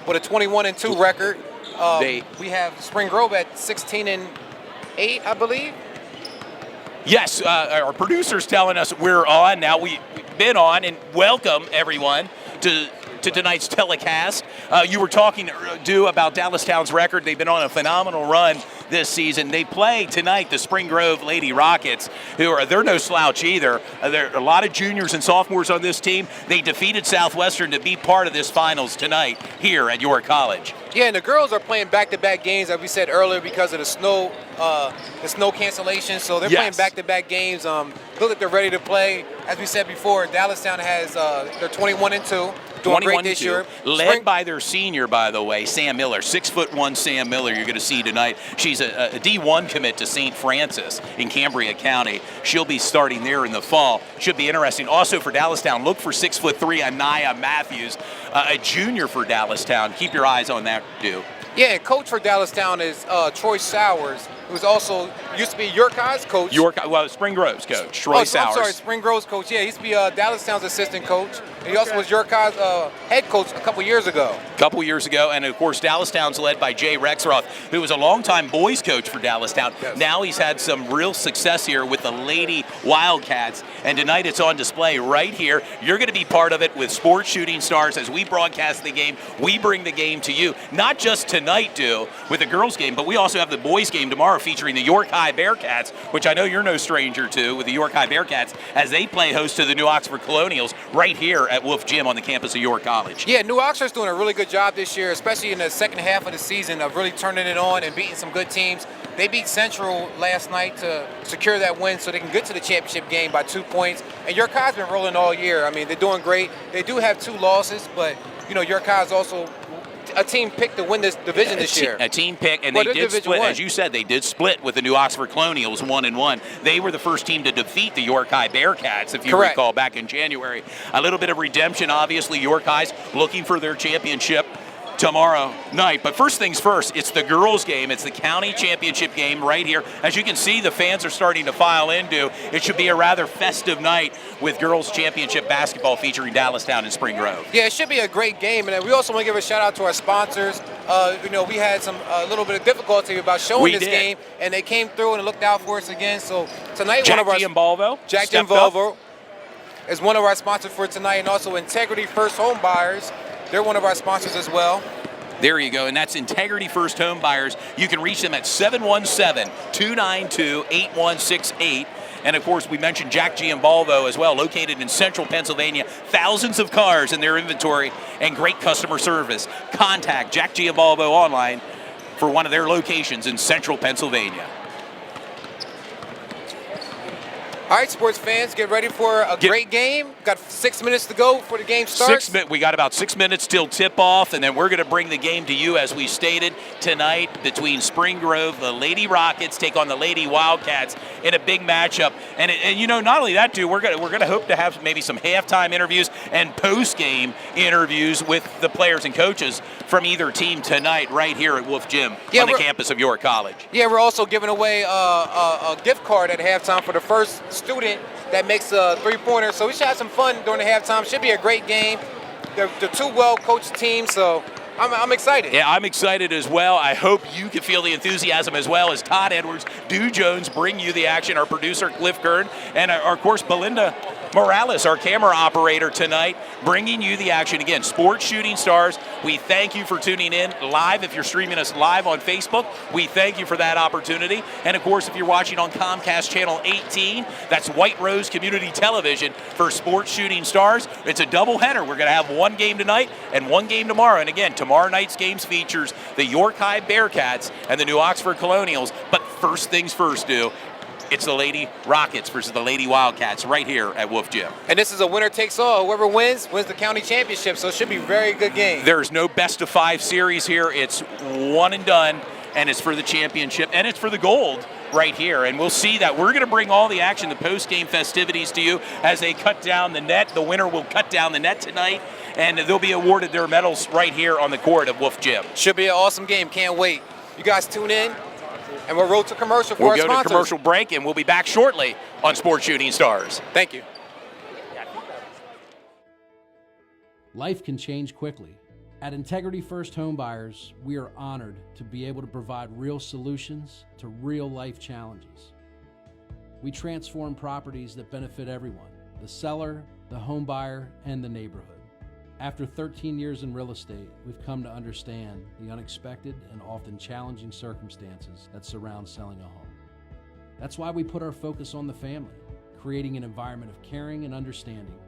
with a 21-2 record. We have Spring Grove at 16-8, I believe. Yes, our producer's telling us we're on now. We've been on, and welcome everyone to tonight's telecast. You were talking, Dew, about Dallastown's record. They've been on a phenomenal run this season. They play tonight the Spring Grove Lady Rockets, they're no slouch either. There are a lot of juniors and sophomores on this team. They defeated Southwestern to be part of this finals tonight here at York College. Yeah, and the girls are playing back-to-back games, as we said earlier, because of the snow cancellation. So they're playing back-to-back games. Look like they're ready to play. As we said before, Dallastown has they're 21-2. Doing great this year. Led by their senior, by the way, Sam Miller, 6'1" Sam Miller. You're going to see tonight. She's a D1 commit to St. Francis in Cambria County. She'll be starting there in the fall. Should be interesting. Also for Dallastown, look for 6'3" Anaya Matthews, a junior for Dallastown. Keep your eyes on that, Dew. Yeah, and coach for Dallastown is Troy Sowers, who's also used to be York High's coach. Spring Grove's coach, Troy Sowers. I'm sorry, Spring Grove's coach. Yeah, he used to be Dallastown's assistant coach. And he also was York High's head coach a couple years ago. And of course, Dallastown's led by Jay Rexroth, who was a longtime boys coach for Dallastown. Yes. Now he's had some real success here with the Lady Wildcats, and tonight it's on display right here. You're going to be part of it with Sports Shooting Stars as we broadcast the game. We bring the game to you, not just tonight, Dew, with the girls' game, but we also have the boys' game tomorrow featuring the York High Bearcats, which I know you're no stranger to, with the York High Bearcats, as they play host to the New Oxford Colonials right here at Wolf Gym on the campus of York College. Yeah, New Oxford's doing a really good job this year, especially in the second half of the season of really turning it on and beating some good teams. They beat Central last night to secure that win so they can get to the championship game by 2 points. And York High's been rolling all year. I mean, they're doing great. They do have 2 losses, but, York High's also a team picked to win this division this year. A team pick, and they did split, as you said, they did split with the New Oxford Colonials 1-1. They were the first team to defeat the York High Bearcats, if you recall, back in January. A little bit of redemption, obviously. York High's looking for their championship tomorrow night. But first things first, it's the girls' game. It's the county championship game right here. As you can see, the fans are starting to file into. It should be a rather festive night with girls' championship basketball featuring Dallastown and Spring Grove. Yeah, it should be a great game. And we also want to give a shout out to our sponsors. We had a little bit of difficulty about showing this game, and they came through and looked out for us again. So tonight, Jack Giambalvo is one of our sponsors for tonight, and also Integrity First Home Buyers. They're one of our sponsors as well. There you go, and that's Integrity First Home Buyers. You can reach them at 717-292-8168. And, of course, we mentioned Jack Giambalvo as well, located in central Pennsylvania. Thousands of cars in their inventory and great customer service. Contact Jack Giambalvo online for one of their locations in central Pennsylvania. All right, sports fans, get ready for a great game. Got 6 minutes to go before the game starts. We got about 6 minutes till tip-off, and then we're going to bring the game to you, as we stated, tonight between Spring Grove, the Lady Rockets take on the Lady Wildcats in a big matchup. And not only that, we're going to hope to have maybe some halftime interviews and post-game interviews with the players and coaches from either team tonight right here at Wolf Gym on the campus of York College. Yeah, we're also giving away a gift card at halftime for the first student that makes a three-pointer. So we should have some fun during the halftime. Should be a great game. They're 2 well-coached teams, so I'm excited. Yeah, I'm excited as well. I hope you can feel the enthusiasm as well as Todd Edwards, Dew Jones bring you the action, our producer Cliff Kern, and of course Belinda Morales, our camera operator tonight, bringing you the action. Again, Sports Shooting Stars, we thank you for tuning in live. If you're streaming us live on Facebook, we thank you for that opportunity. And of course, if you're watching on Comcast Channel 18, that's White Rose Community Television for Sports Shooting Stars. It's a doubleheader. We're going to have one game tonight and one game tomorrow. And again, tomorrow night's games features the York High Bearcats and the New Oxford Colonials. But first things first, it's the Lady Rockets versus the Lady Wildcats right here at Wolf Gym. And this is a winner takes all. Whoever wins the county championship, so it should be a very good game. There's no best-of-5 series here. It's one and done, and it's for the championship, and it's for the gold right here. And we'll see that. We're going to bring all the action, the post-game festivities to you as they cut down the net. The winner will cut down the net tonight, and they'll be awarded their medals right here on the court of Wolf Gym. Should be an awesome game. Can't wait. You guys tune in. And we'll roll to commercial for our sponsors. We'll go to commercial break, and we'll be back shortly on Sports Shooting Stars. Thank you. Life can change quickly. At Integrity First Homebuyers, we are honored to be able to provide real solutions to real life challenges. We transform properties that benefit everyone, the seller, the homebuyer, and the neighborhood. After 13 years in real estate, we've come to understand the unexpected and often challenging circumstances that surround selling a home. That's why we put our focus on the family, creating an environment of caring and understanding,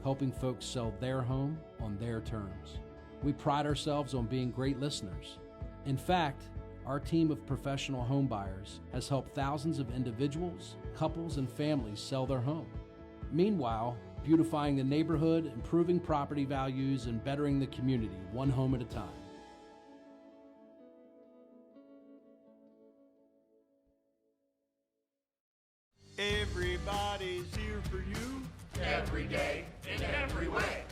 helping folks sell their home on their terms. We pride ourselves on being great listeners. In fact, our team of professional home buyers has helped thousands of individuals, couples, and families sell their home. Meanwhile, beautifying the neighborhood, improving property values, and bettering the community one home at a time. Everybody's here for you. Every day, in every way.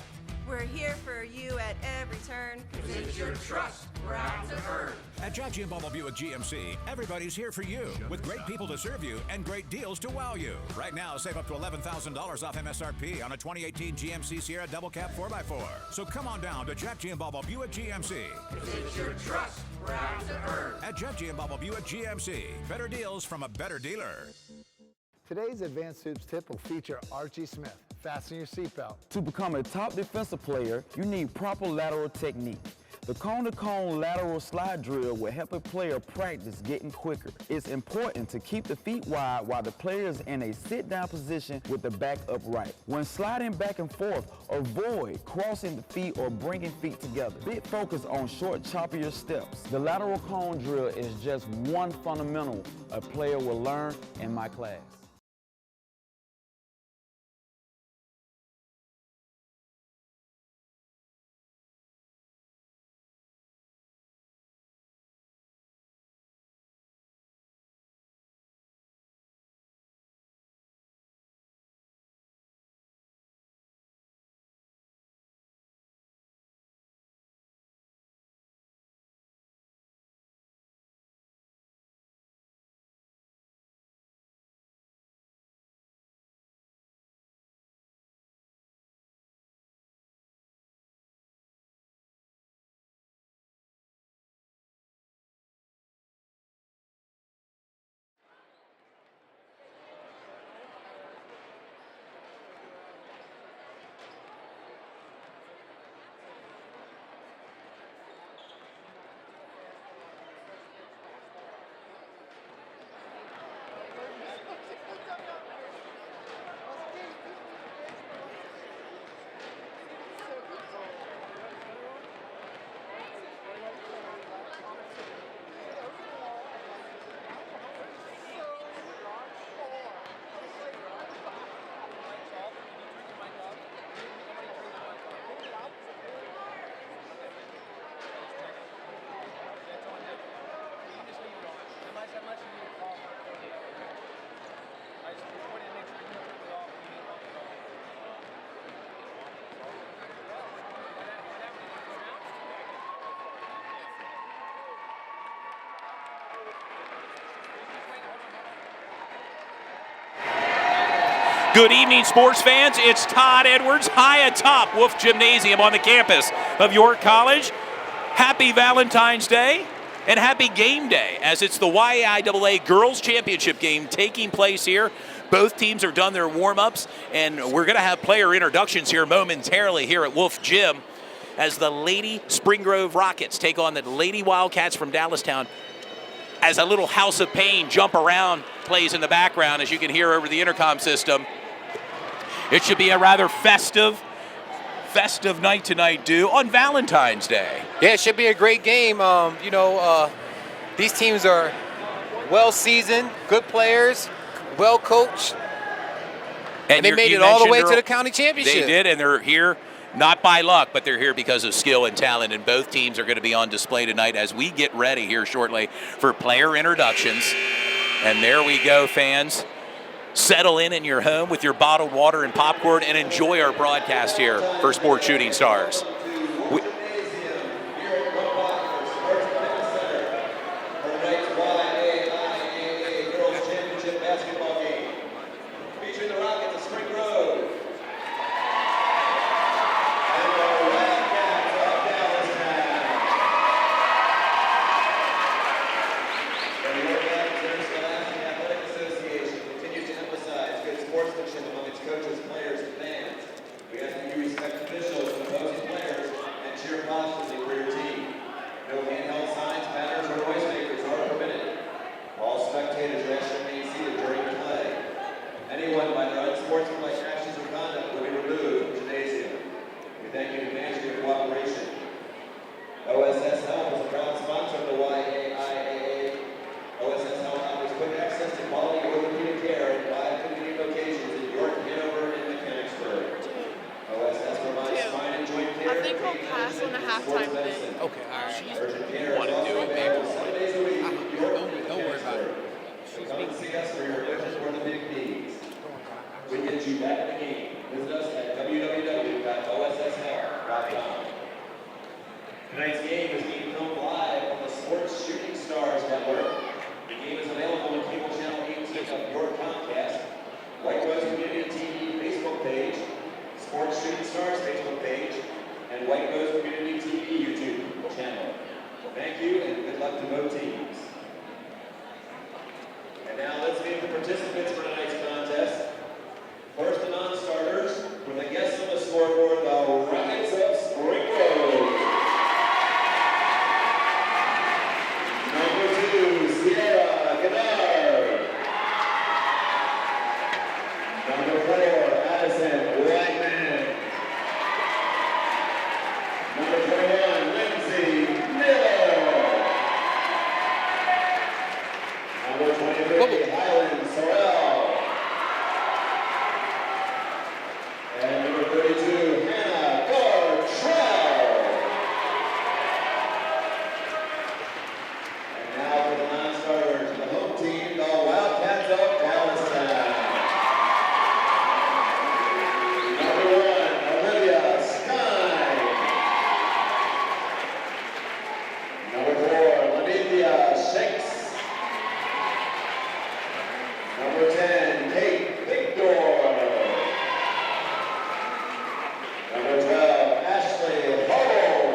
We're here for you at every turn. 'Cause it's your trust we're out to earn. At Jack G and Bubble Buick GMC, everybody's here for you with great people to serve you and great deals to wow you. Right now, save up to $11,000 off MSRP on a 2018 GMC Sierra Double Cab 4x4. So come on down to Jack G and Bubble Buick GMC. 'Cause it's your trust we're out to earn. At Jack G and Bubble Buick GMC, better deals from a better dealer. Today's Advanced Hoops tip will feature Archie Smith. Fasten your seatbelt. To become a top defensive player, you need proper lateral technique. The cone-to-cone lateral slide drill will help a player practice getting quicker. It's important to keep the feet wide while the player is in a sit-down position with the back upright. When sliding back and forth, avoid crossing the feet or bringing feet together. Big focus on short, choppier steps. The lateral cone drill is just one fundamental a player will learn in my class. Good evening, sports fans. It's Todd Edwards high atop Wolf Gymnasium on the campus of York College. Happy Valentine's Day and happy game day, as it's the YAIAA Girls Championship game taking place here. Both teams are done their warm-ups, and we're going to have player introductions here momentarily here at Wolf Gym as the Lady Spring Grove Rockets take on the Lady Wildcats from Dallastown. As a little House of Pain jump around plays in the background, as you can hear over the intercom system. It should be a rather festive night tonight, due on Valentine's Day. Yeah, it should be a great game. These teams are well-seasoned, good players, well-coached, and they made it all the way to the county championship. They did, and they're here not by luck, but they're here because of skill and talent, and both teams are going to be on display tonight as we get ready here shortly for player introductions. And there we go, fans. Settle in your home with your bottled water and popcorn and enjoy our broadcast here for Sports Shooting Stars. halftime thing. Okay, all right. You want to do it, man. Don't worry about it. Come and see us for your purchase for the big needs. We get you back in the game. Visit us at www.osshealth.com. Tonight's game is being filmed live on the Sports Shooting Stars Network. The game is available on cable channel 18 of your Comcast, White Rose Community TV Facebook page, Sports Shooting Stars Facebook page, and White Rose Community TV YouTube channel. Thank you and good luck to both teams. And now let's meet the participants for tonight's contest. First, the non-starters, with a guest on the scoreboard, the Rockets of Spring Grove. Number 2, Sierra Gennard. Number 4, Addison Whiteman. Number 21, Lindsay Miller. Number 23, Highland Sorrell. And number 32, Hannah Gartrell. And now for the non-starters, the home team, the Wildcats of Dallastown. Number 1, Olivia Sky. Number 4, Lanithia Shakes. Number 10, Kate Victor. Number 12, Ashley Hubble.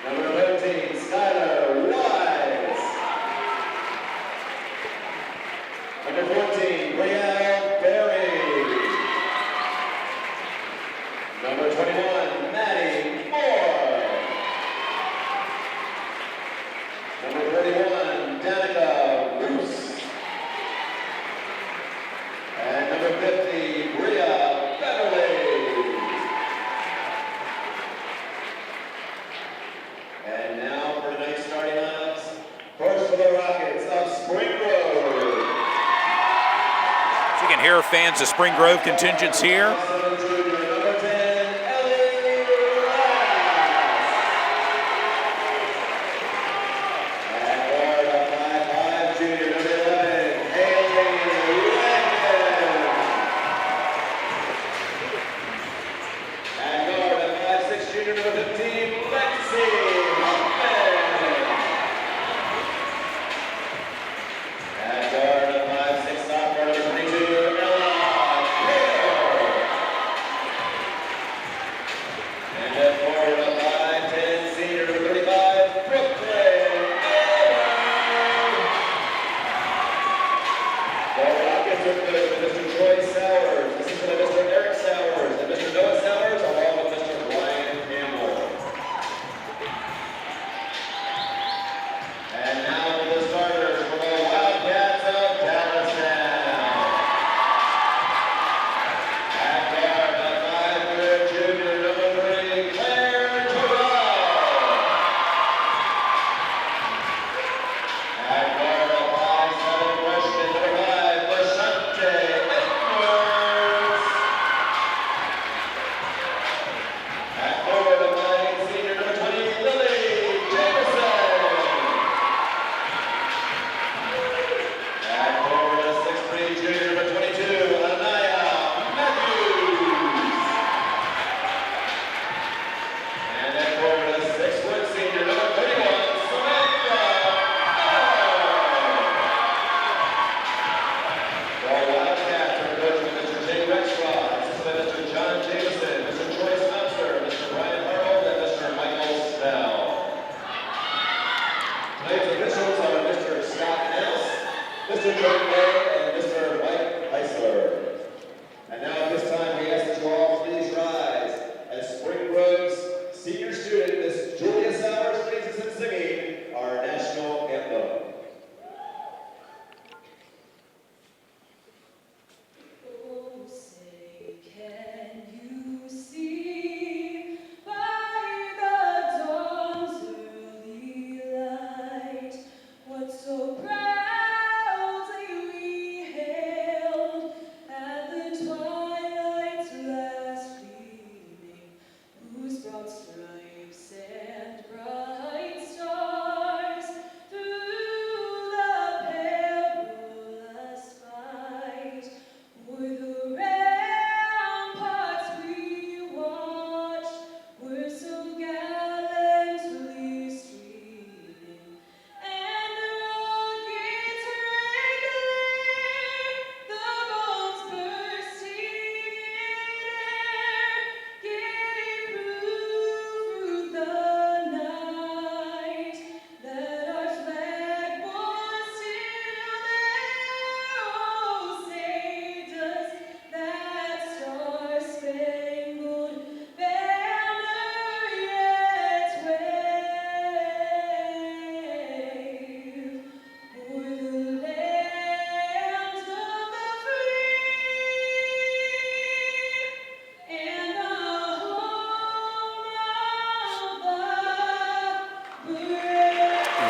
Number 13, Skylar Wise. Number 14, Brielle Berry. Number 21, Maddie Moore. Number 31, Danica Roos. And number 50, Bria Beverly. And now for tonight's starting lineups. First for the Rockets of Spring Grove. So you can hear fans of Spring Grove contingents here. Number 10, Ellie Lass. And guard of 5'5", junior number 11, Haley Langdon. And guard of 5'6", junior number 15, Lexi Huffman. And guard of 5'6", sophomore number 22, Ella Hill.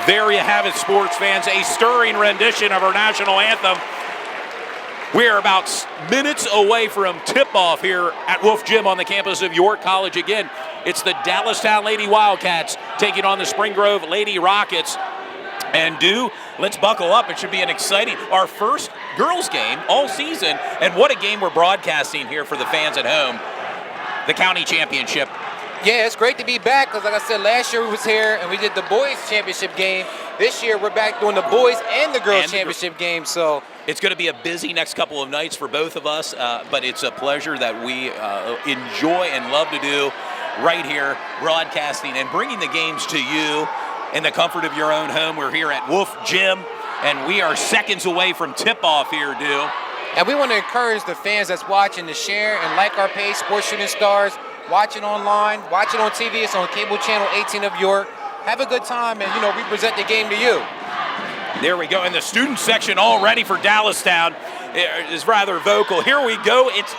There you have it, sports fans, a stirring rendition of our national anthem. We're about minutes away from tip-off here at Wolf Gym on the campus of York College again. It's the Dallastown Lady Wildcats taking on the Spring Grove Lady Rockets. And let's buckle up. It should be our first girls game all season. And what a game we're broadcasting here for the fans at home. The county championship. Yeah, it's great to be back because, like I said, last year we was here and we did the boys championship game. This year we're back doing the boys and the girls championship game. So it's going to be a busy next couple of nights for both of us, but it's a pleasure that we enjoy and love to do right here, broadcasting and bringing the games to you in the comfort of your own home. We're here at Wolf Gym, and we are seconds away from tip-off here, And we want to encourage the fans that's watching to share and like our page, Sports Shooting Stars. Watch it online, watch it on TV. It's on cable channel 18 of York. Have a good time, and, we present the game to you. There we go. And the student section all ready for Dallastown is rather vocal. Here we go. It's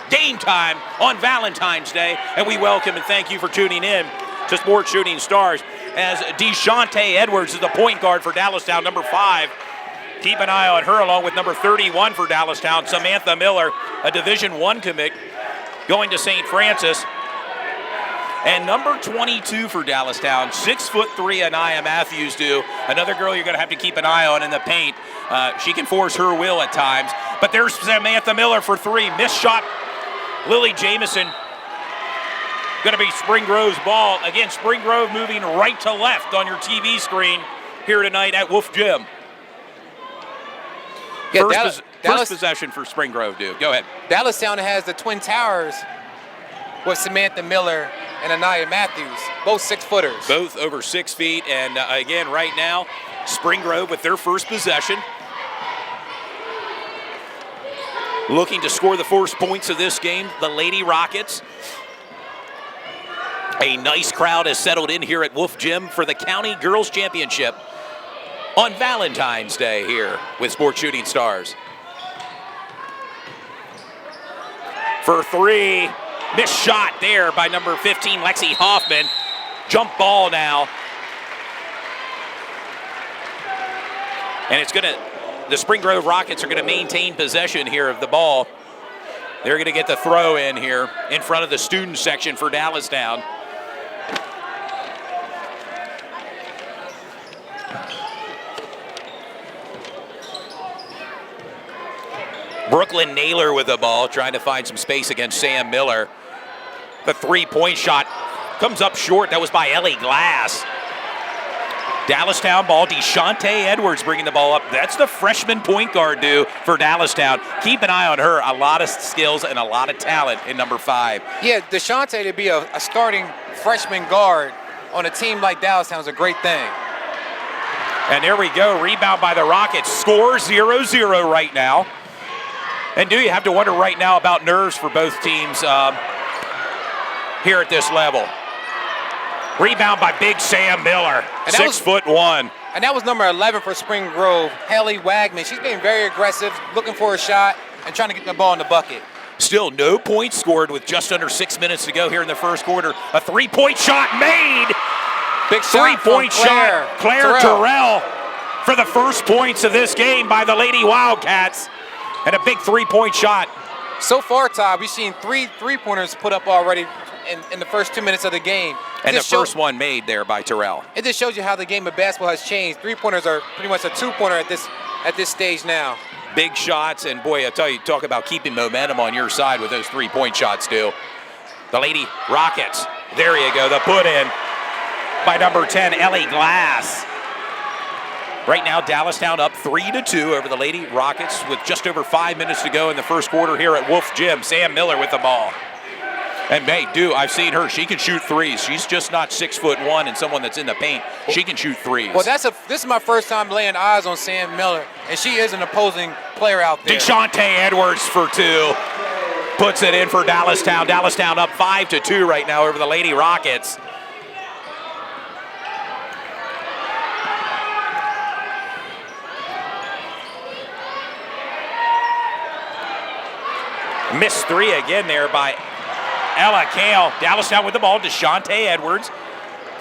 game time on Valentine's Day, and we welcome and thank you for tuning in to Sports Shooting Stars as DeShante Edwards is the point guard for Dallastown, number 5. Keep an eye on her along with number 31 for Dallastown, Samantha Miller, a Division I commit, going to St. Francis. And number 22 for Dallastown, 6'3", Anaya Matthews another girl you're going to have to keep an eye on in the paint. She can force her will at times. But there's Samantha Miller for 3. Missed shot. Lily Jamison going to be Spring Grove's ball. Again, Spring Grove moving right to left on your TV screen here tonight at Wolf Gym. Yeah, first possession for Spring Grove, Go ahead. Dallastown has the Twin Towers with Samantha Miller and Anaya Matthews, both 6-footers. Both over 6 feet. And again, right now, Spring Grove with their first possession. Looking to score the first points of this game, the Lady Rockets. A nice crowd has settled in here at Wolf Gym for the County Girls Championship on Valentine's Day here with Sports Shooting Stars. For 3, missed shot there by number 15, Lexi Hoffman. Jump ball now. And the Spring Grove Rockets are going to maintain possession here of the ball. They're going to get the throw in here in front of the student section for Dallastown. Brooklyn Naylor with the ball, trying to find some space against Sam Miller. The 3-point shot comes up short. That was by Ellie Glass. Dallastown ball, DeShante Edwards bringing the ball up. That's the freshman point guard for Dallastown. Keep an eye on her. A lot of skills and a lot of talent in number 5. Yeah, DeShante to be a starting freshman guard on a team like Dallastown is a great thing. And there we go. Rebound by the Rockets. Score 0-0 right now. And you have to wonder right now about nerves for both teams here at this level. Rebound by big Sam Miller, 6'1". And that was number 11 for Spring Grove, Haley Wagman. She's being very aggressive, looking for a shot, and trying to get the ball in the bucket. Still no points scored with just under 6 minutes to go here in the first quarter. A 3-point shot made. Big shot 3-point shot. Claire Terrell for the first points of this game by the Lady Wildcats. And a big 3-point shot. So far, Todd, we've seen 3 3-pointers put up already in the first 2 minutes of the game. And the first one made there by Terrell. It just shows you how the game of basketball has changed. 3-pointers are pretty much a 2-pointer at this stage now. Big shots, and boy, I tell you, talk about keeping momentum on your side with those 3-point shots, The Lady Rockets, there you go, the put in by number 10, Ellie Glass. Right now, Dallastown up 3-2 over the Lady Rockets with just over 5 minutes to go in the first quarter here at Wolf Gym. Sam Miller with the ball. And I've seen her. She can shoot threes. She's just not 6'1" and someone that's in the paint. She can shoot threes. Well, this is my first time laying eyes on Sam Miller, and she is an opposing player out there. DeShante Edwards for 2. Puts it in for Dallastown. Dallastown up 5-2 right now over the Lady Rockets. Missed 3 again there by Ella Kale. Dallastown with the ball. DeShante Edwards.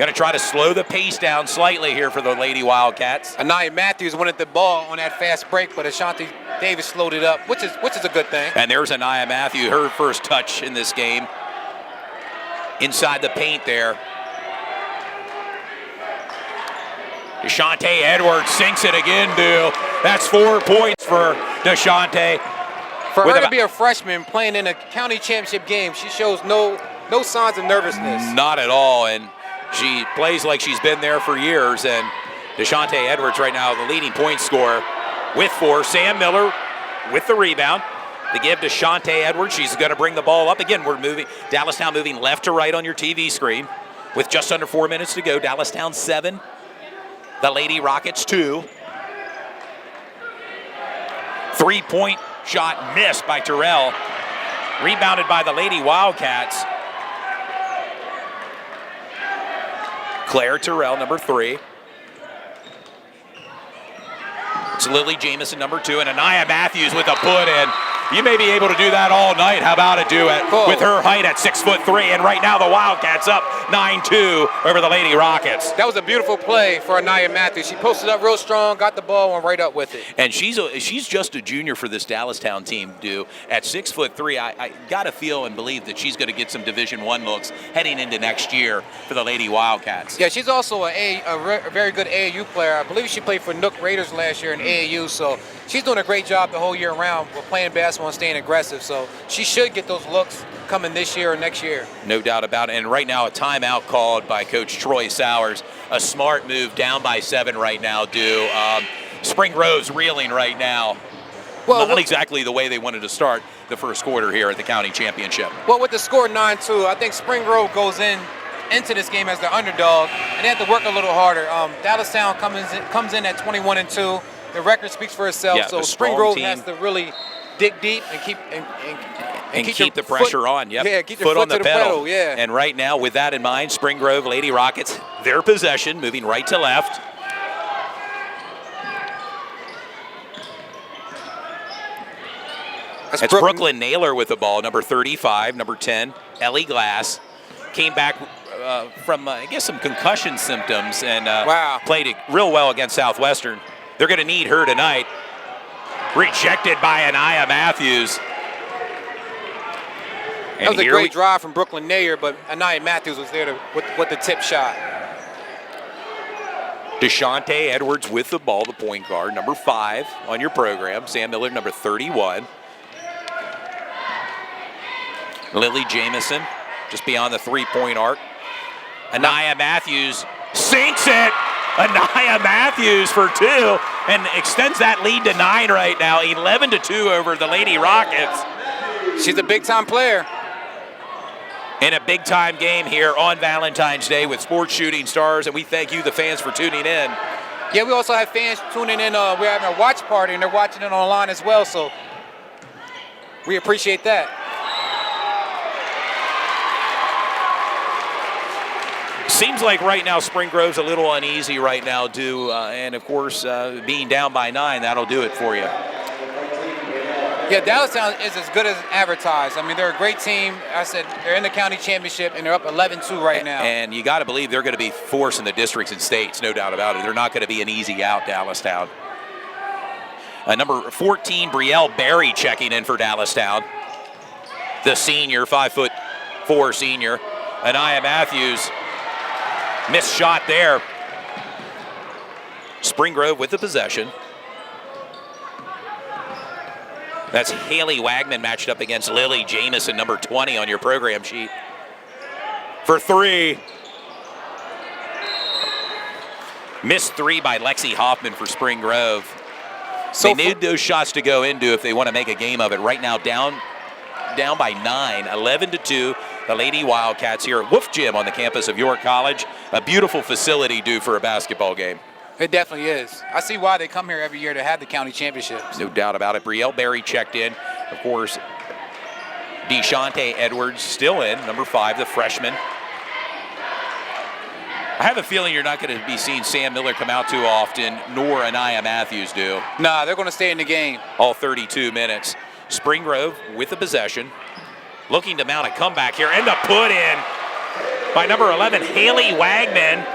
Going to try to slow the pace down slightly here for the Lady Wildcats. Anaya Matthews wanted the ball on that fast break, but Ashanti Davis slowed it up, which is a good thing. And there's Anaya Matthews, her first touch in this game. Inside the paint there. DeShante Edwards sinks it again, dude. That's 4 points for DeShante. For her to be a freshman playing in a county championship game, she shows no signs of nervousness. Not at all, and she plays like she's been there for years. And DeShante Edwards right now, the leading point scorer with 4. Sam Miller with the rebound. The give to DeShante Edwards. She's going to bring the ball up. Again, we're moving. Dallastown moving left to right on your TV screen with just under 4 minutes to go. Dallastown 7. The Lady Rockets 2. 3-point shot missed by Terrell. Rebounded by the Lady Wildcats. Claire Terrell, number 3. It's Lily Jamison, number 2, and Anaya Matthews with a put-in. You may be able to do that all night. How about it, do it? With her height at 6'3", and right now the Wildcats up 9-2 over the Lady Rockets. That was a beautiful play for Anaya Matthews. She posted up real strong, got the ball, went right up with it. And she's just a junior for this Dallastown team, At 6'3", I got to feel and believe that she's going to get some Division I looks heading into next year for the Lady Wildcats. Yeah, she's also a very good AAU player. I believe she played for Nook Raiders last year in AAU, so she's doing a great job the whole year round with playing basketball and staying aggressive. So she should get those looks coming this year or next year. No doubt about it. And right now a timeout called by Coach Troy Sowers. A smart move, down by 7 right now, Spring Grove's reeling right now. Well, not exactly the way they wanted to start the first quarter here at the county championship. Well, with the score 9-2, I think Spring Grove goes into this game as the underdog, and they have to work a little harder. Dallastown comes in at 21-2. The record speaks for itself. Yeah, so Spring Grove has to really dig deep and keep the pressure on. Yep. Yeah, keep foot on the pedal. Yeah. And right now, with that in mind, Spring Grove Lady Rockets, their possession, moving right to left. That's Brooklyn Naylor with the ball, number 35, number 10, Ellie Glass. Came back from, I guess, some concussion symptoms and played it real well against Southwestern. They're going to need her tonight. Rejected by Anaya Matthews. That was a great drive from Brooklyn Naylor, but Anaya Matthews was there with the tip shot. DeShante Edwards with the ball, the point guard, number 5 on your program. Sam Miller, number 31. Lily Jamison, just beyond the 3-point arc. Anaya Matthews sinks it. Anaya Matthews for 2 and extends that lead to 9 right now. 11-2 over the Lady Rockets. She's a big-time player. In a big-time game here on Valentine's Day with Sports Shooting Stars, and we thank you, the fans, for tuning in. Yeah, we also have fans tuning in. We're having a watch party, and they're watching it online as well, so we appreciate that. Seems like right now Spring Grove's a little uneasy right now, and of course, being down by 9, that'll do it for you. Yeah, Dallastown is as good as advertised. I mean, they're a great team. I said they're in the county championship, and they're up 11-2 right now. And you got to believe they're going to be forcing the districts and states, no doubt about it. They're not going to be an easy out, Dallastown. Number 14, Brielle Berry checking in for Dallastown. The senior, 5'4" senior. Anaya Matthews. Missed shot there. Spring Grove with the possession. That's Haley Wagman matched up against Lily Jamison, number 20 on your program sheet. For 3. Missed 3 by Lexi Hoffman for Spring Grove. So they need those shots to go into if they want to make a game of it. Right now down by 9, 11-2. The Lady Wildcats here at Wolf Gym on the campus of York College. A beautiful facility due for a basketball game. It definitely is. I see why they come here every year to have the county championships. No doubt about it. Brielle Berry checked in. Of course, DeShante Edwards still in, number 5, the freshman. I have a feeling you're not going to be seeing Sam Miller come out too often, nor Anaya Matthews do. Nah, they're going to stay in the game. All 32 minutes. Spring Grove with the possession. Looking to mount a comeback here and a put in. by number 11, Haley Wagman.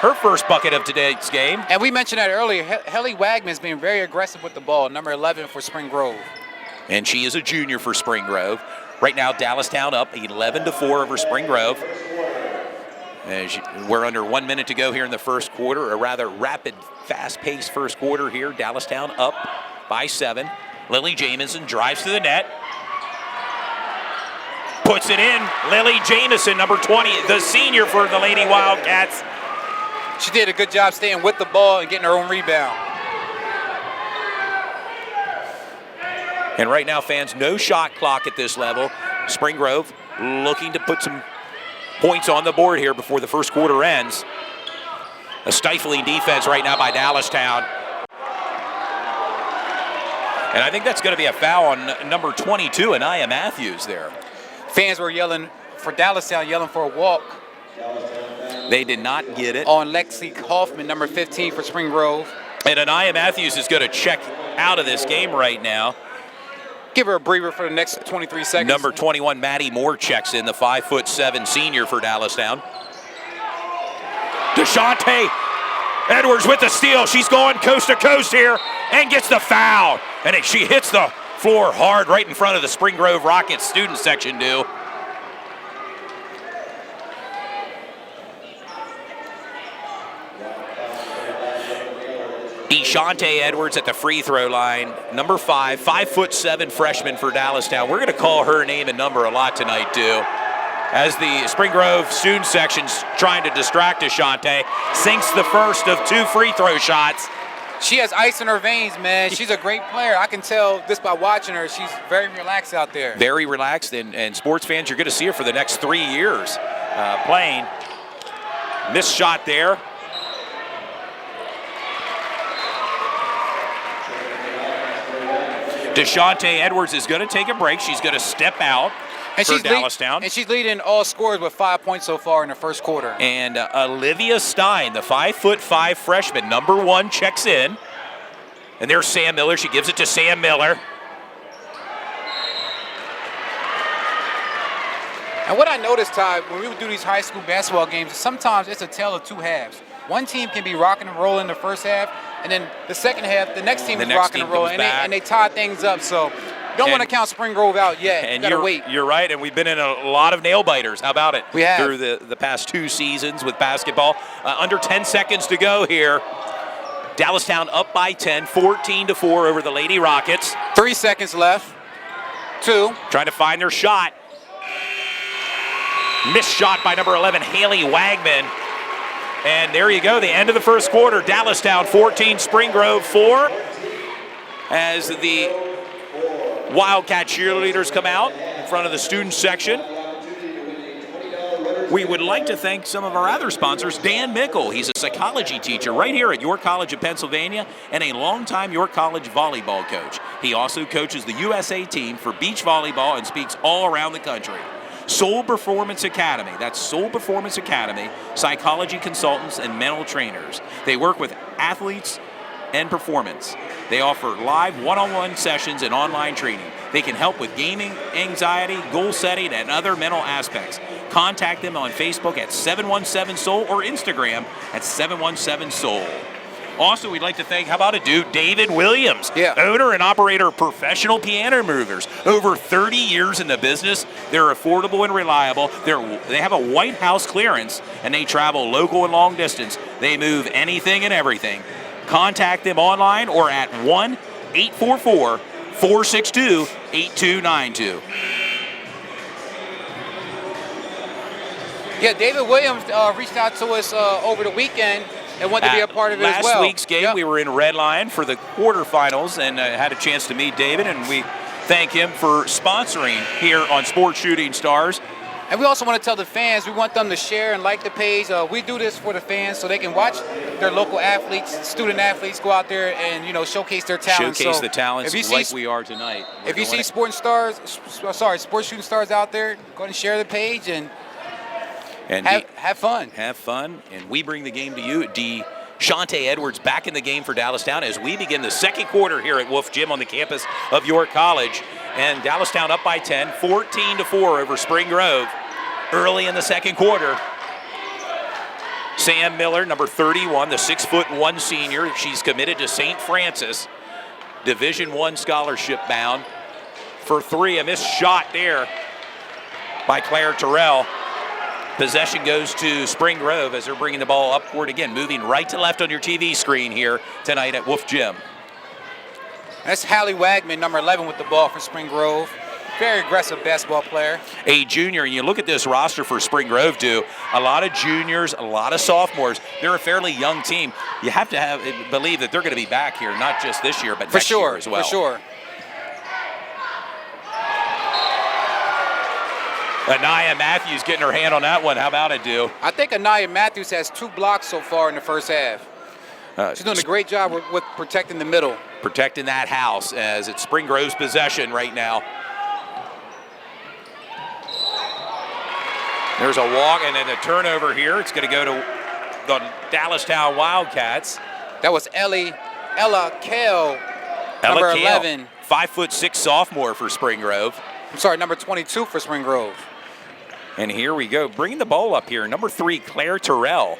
Her first bucket of today's game. And we mentioned that earlier. Haley Wagman's being very aggressive with the ball, number 11 for Spring Grove. And she is a junior for Spring Grove. Right now, Dallastown up 11-4 over Spring Grove. We're under 1 minute to go here in the first quarter. A rather rapid, fast-paced first quarter here. Dallastown up by 7. Lily Jamison drives to the net. Puts it in. Lily Jamison, number 20, the senior for the Lady Wildcats. She did a good job staying with the ball and getting her own rebound. And right now, fans, no shot clock at this level. Spring Grove looking to put some points on the board here before the first quarter ends. A stifling defense right now by Dallastown. And I think that's going to be a foul on number 22, Anaya Matthews there. Fans were yelling for Dallastown, yelling for a walk. They did not get it. On Lexi Hoffman, number 15 for Spring Grove. And Anaya Matthews is going to check out of this game right now. Give her a breather for the next 23 seconds. Number 21, Maddie Moore checks in, the 5'7" senior for Dallastown. DeShante Edwards with the steal. She's going coast to coast here and gets the foul. And she hits the floor hard right in front of the Spring Grove Rockets student section do. DeShante Edwards at the free throw line, number 5'7" freshman for Dallastown. We're going to call her name and number a lot tonight, too. As the Spring Grove student section's trying to distract DeShante, sinks the first of 2 free throw shots. She has ice in her veins, man. She's a great player. I can tell just by watching her. She's very relaxed out there. Very relaxed, and sports fans, you're going to see her for the next 3 years playing. Missed shot there. DeShante Edwards is going to take a break. She's going to step out for Dallastown. And she's leading all scores with 5 points so far in the first quarter. And Olivia Stein, the 5'5" freshman, number 1, checks in. And there's Sam Miller. She gives it to Sam Miller. And what I noticed, Todd, when we would do these high school basketball games, sometimes it's a tale of 2 halves. One team can be rocking and rolling in the first half, and then the second half, the next team is rocking and rolling, and they tie things up. So you don't want to count Spring Grove out yet. And you got to wait. You're right, and we've been in a lot of nail biters. How about it? We have. Through the past 2 seasons with basketball. Under 10 seconds to go here. Dallastown up by 10, 14-4 over the Lady Rockets. 3 seconds left. 2. Trying to find their shot. Missed shot by number 11, Haley Wagman. And there you go, the end of the first quarter. Dallastown 14, Spring Grove 4. As the Wildcat cheerleaders come out in front of the student section. We would like to thank some of our other sponsors. Dan Mickle, he's a psychology teacher right here at York College of Pennsylvania and a longtime York College volleyball coach. He also coaches the USA team for beach volleyball and speaks all around the country. Soul Performance Academy, that's Soul Performance Academy, psychology consultants and mental trainers. They work with athletes and performance. They offer live one-on-one sessions and online training. They can help with gaming, anxiety, goal setting, and other mental aspects. Contact them on Facebook at 717-SOUL or Instagram at 717-SOUL. Also, we'd like to thank, how about a dude, David Williams, owner and operator of Professional Piano Movers. Over 30 years in the business. They're affordable and reliable. They have a White House clearance, and they travel local and long distance. They move anything and everything. Contact them online or at 1-844-462-8292. Yeah, David Williams reached out to us over the weekend and wanted to be a part of it as well. Last week's game, we were in Red Line for the quarterfinals and had a chance to meet David, and we thank him for sponsoring here on Sports Shooting Stars. And we also want to tell the fans, we want them to share and like the page. We do this for the fans so they can watch their local athletes, student athletes go out there and, showcase their talents. Showcase the talents like we are tonight. If you see Sports Shooting Stars out there, go ahead and share the page and have fun. Have fun, and we bring the game to you. DeShante Edwards back in the game for Dallastown as we begin the second quarter here at Wolf Gym on the campus of York College. And Dallastown up by 10, 14-4 over Spring Grove. early in the second quarter. Sam Miller, number 31, the 6'1" senior. She's committed to St. Francis, Division I scholarship bound. For three, a missed shot there by Claire Terrell. Possession goes to Spring Grove as they're bringing the ball upward again, moving right to left on your TV screen here tonight at Wolf Gym. That's Hallie Wagman, number 11, with the ball for Spring Grove. Very aggressive basketball player. A junior, and you look at this roster for Spring Grove, a lot of juniors, a lot of sophomores. They're a fairly young team. You have to believe that they're going to be back here, not just this year, but next year as well. For sure. Anaya Matthews getting her hand on that one. How about it, Do? I think Anaya Matthews has 2 blocks so far in the first half. She's doing a great job with protecting the middle. Protecting that house as it's Spring Grove's possession right now. There's a walk and then a turnover here. It's going to go to the Dallastown Wildcats. That was Ella Kale, number 11. 5'6" sophomore for Spring Grove. I'm sorry, number 22 for Spring Grove. And here we go, bringing the ball up here. Number 3, Claire Terrell.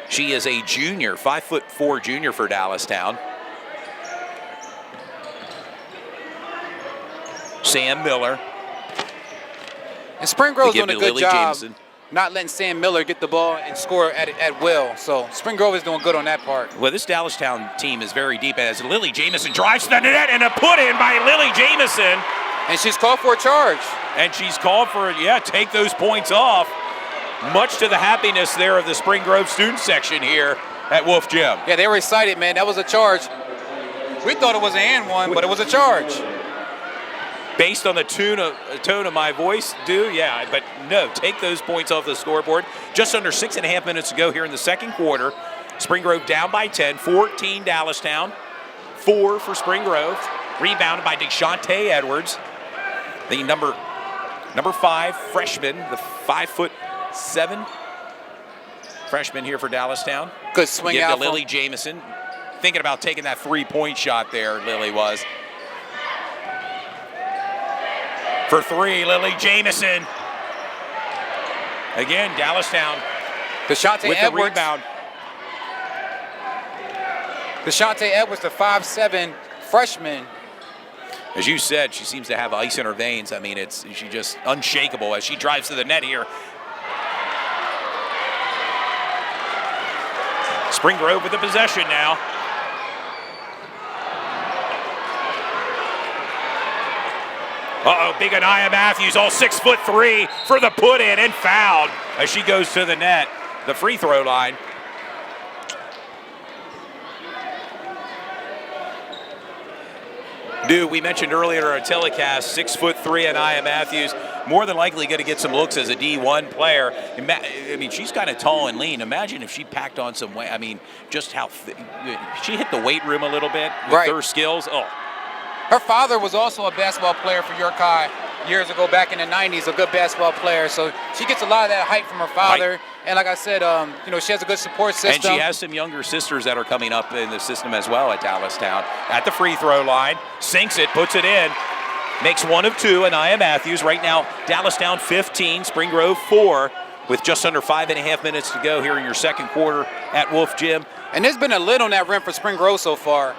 She is a junior, 5'4" junior for Dallastown. Sam Miller. And Spring Grove's doing a good Lily job Jameson. not letting Sam Miller get the ball and score at will. So Spring Grove is doing good on that part. Well, this Dallastown team is very deep as Lily Jameson drives to the net and a put in by Lily Jameson. And she's called for a charge. And she's called for, take those points off. Much to the happiness there of the Spring Grove student section here at Wolf Gym. Yeah, they were excited, man. That was a charge. We thought it was an and one, but it was a charge. Based on the tone of my voice, but no, take those points off the scoreboard. Just under 6.5 minutes to go here in the second quarter. Spring Grove down by 10, 14 Dallastown, 4 for Spring Grove. Rebounded by DeShante Edwards, the number 5 freshman, the 5'7" freshman here for Dallastown. Good swing Give out to Lily Jameson. Thinking about taking that 3-point shot there, Lily was. For 3, Lily Jameson. Again, Dallastown DeShante with Edwards. the rebound. DeShante Edwards, the 5'7" freshman. As you said, she seems to have ice in her veins. I mean, she's just unshakable as she drives to the net here. Spring Grove with the possession now. Big Anaya Matthews, all 6'3" for the put in and fouled as she goes to the net, the free throw line. We mentioned earlier in our telecast, 6'3" Anaya Matthews, more than likely going to get some looks as a D1 player. I mean, she's kind of tall and lean. Imagine if she packed on some weight. I mean, just how she hit the weight room a little bit with her skills. Her father was also a basketball player for York High years ago, back in the 90s, a good basketball player. So she gets a lot of that height from her father. And like I said, she has a good support system. And she has some younger sisters that are coming up in the system as well at Dallastown. At the free throw line, sinks it, puts it in, makes 1 of 2, Anaya Matthews. Right now, Dallastown 15, Spring Grove 4, with just under 5.5 minutes to go here in your second quarter at Wolf Gym. And there's been a lid on that rim for Spring Grove so far.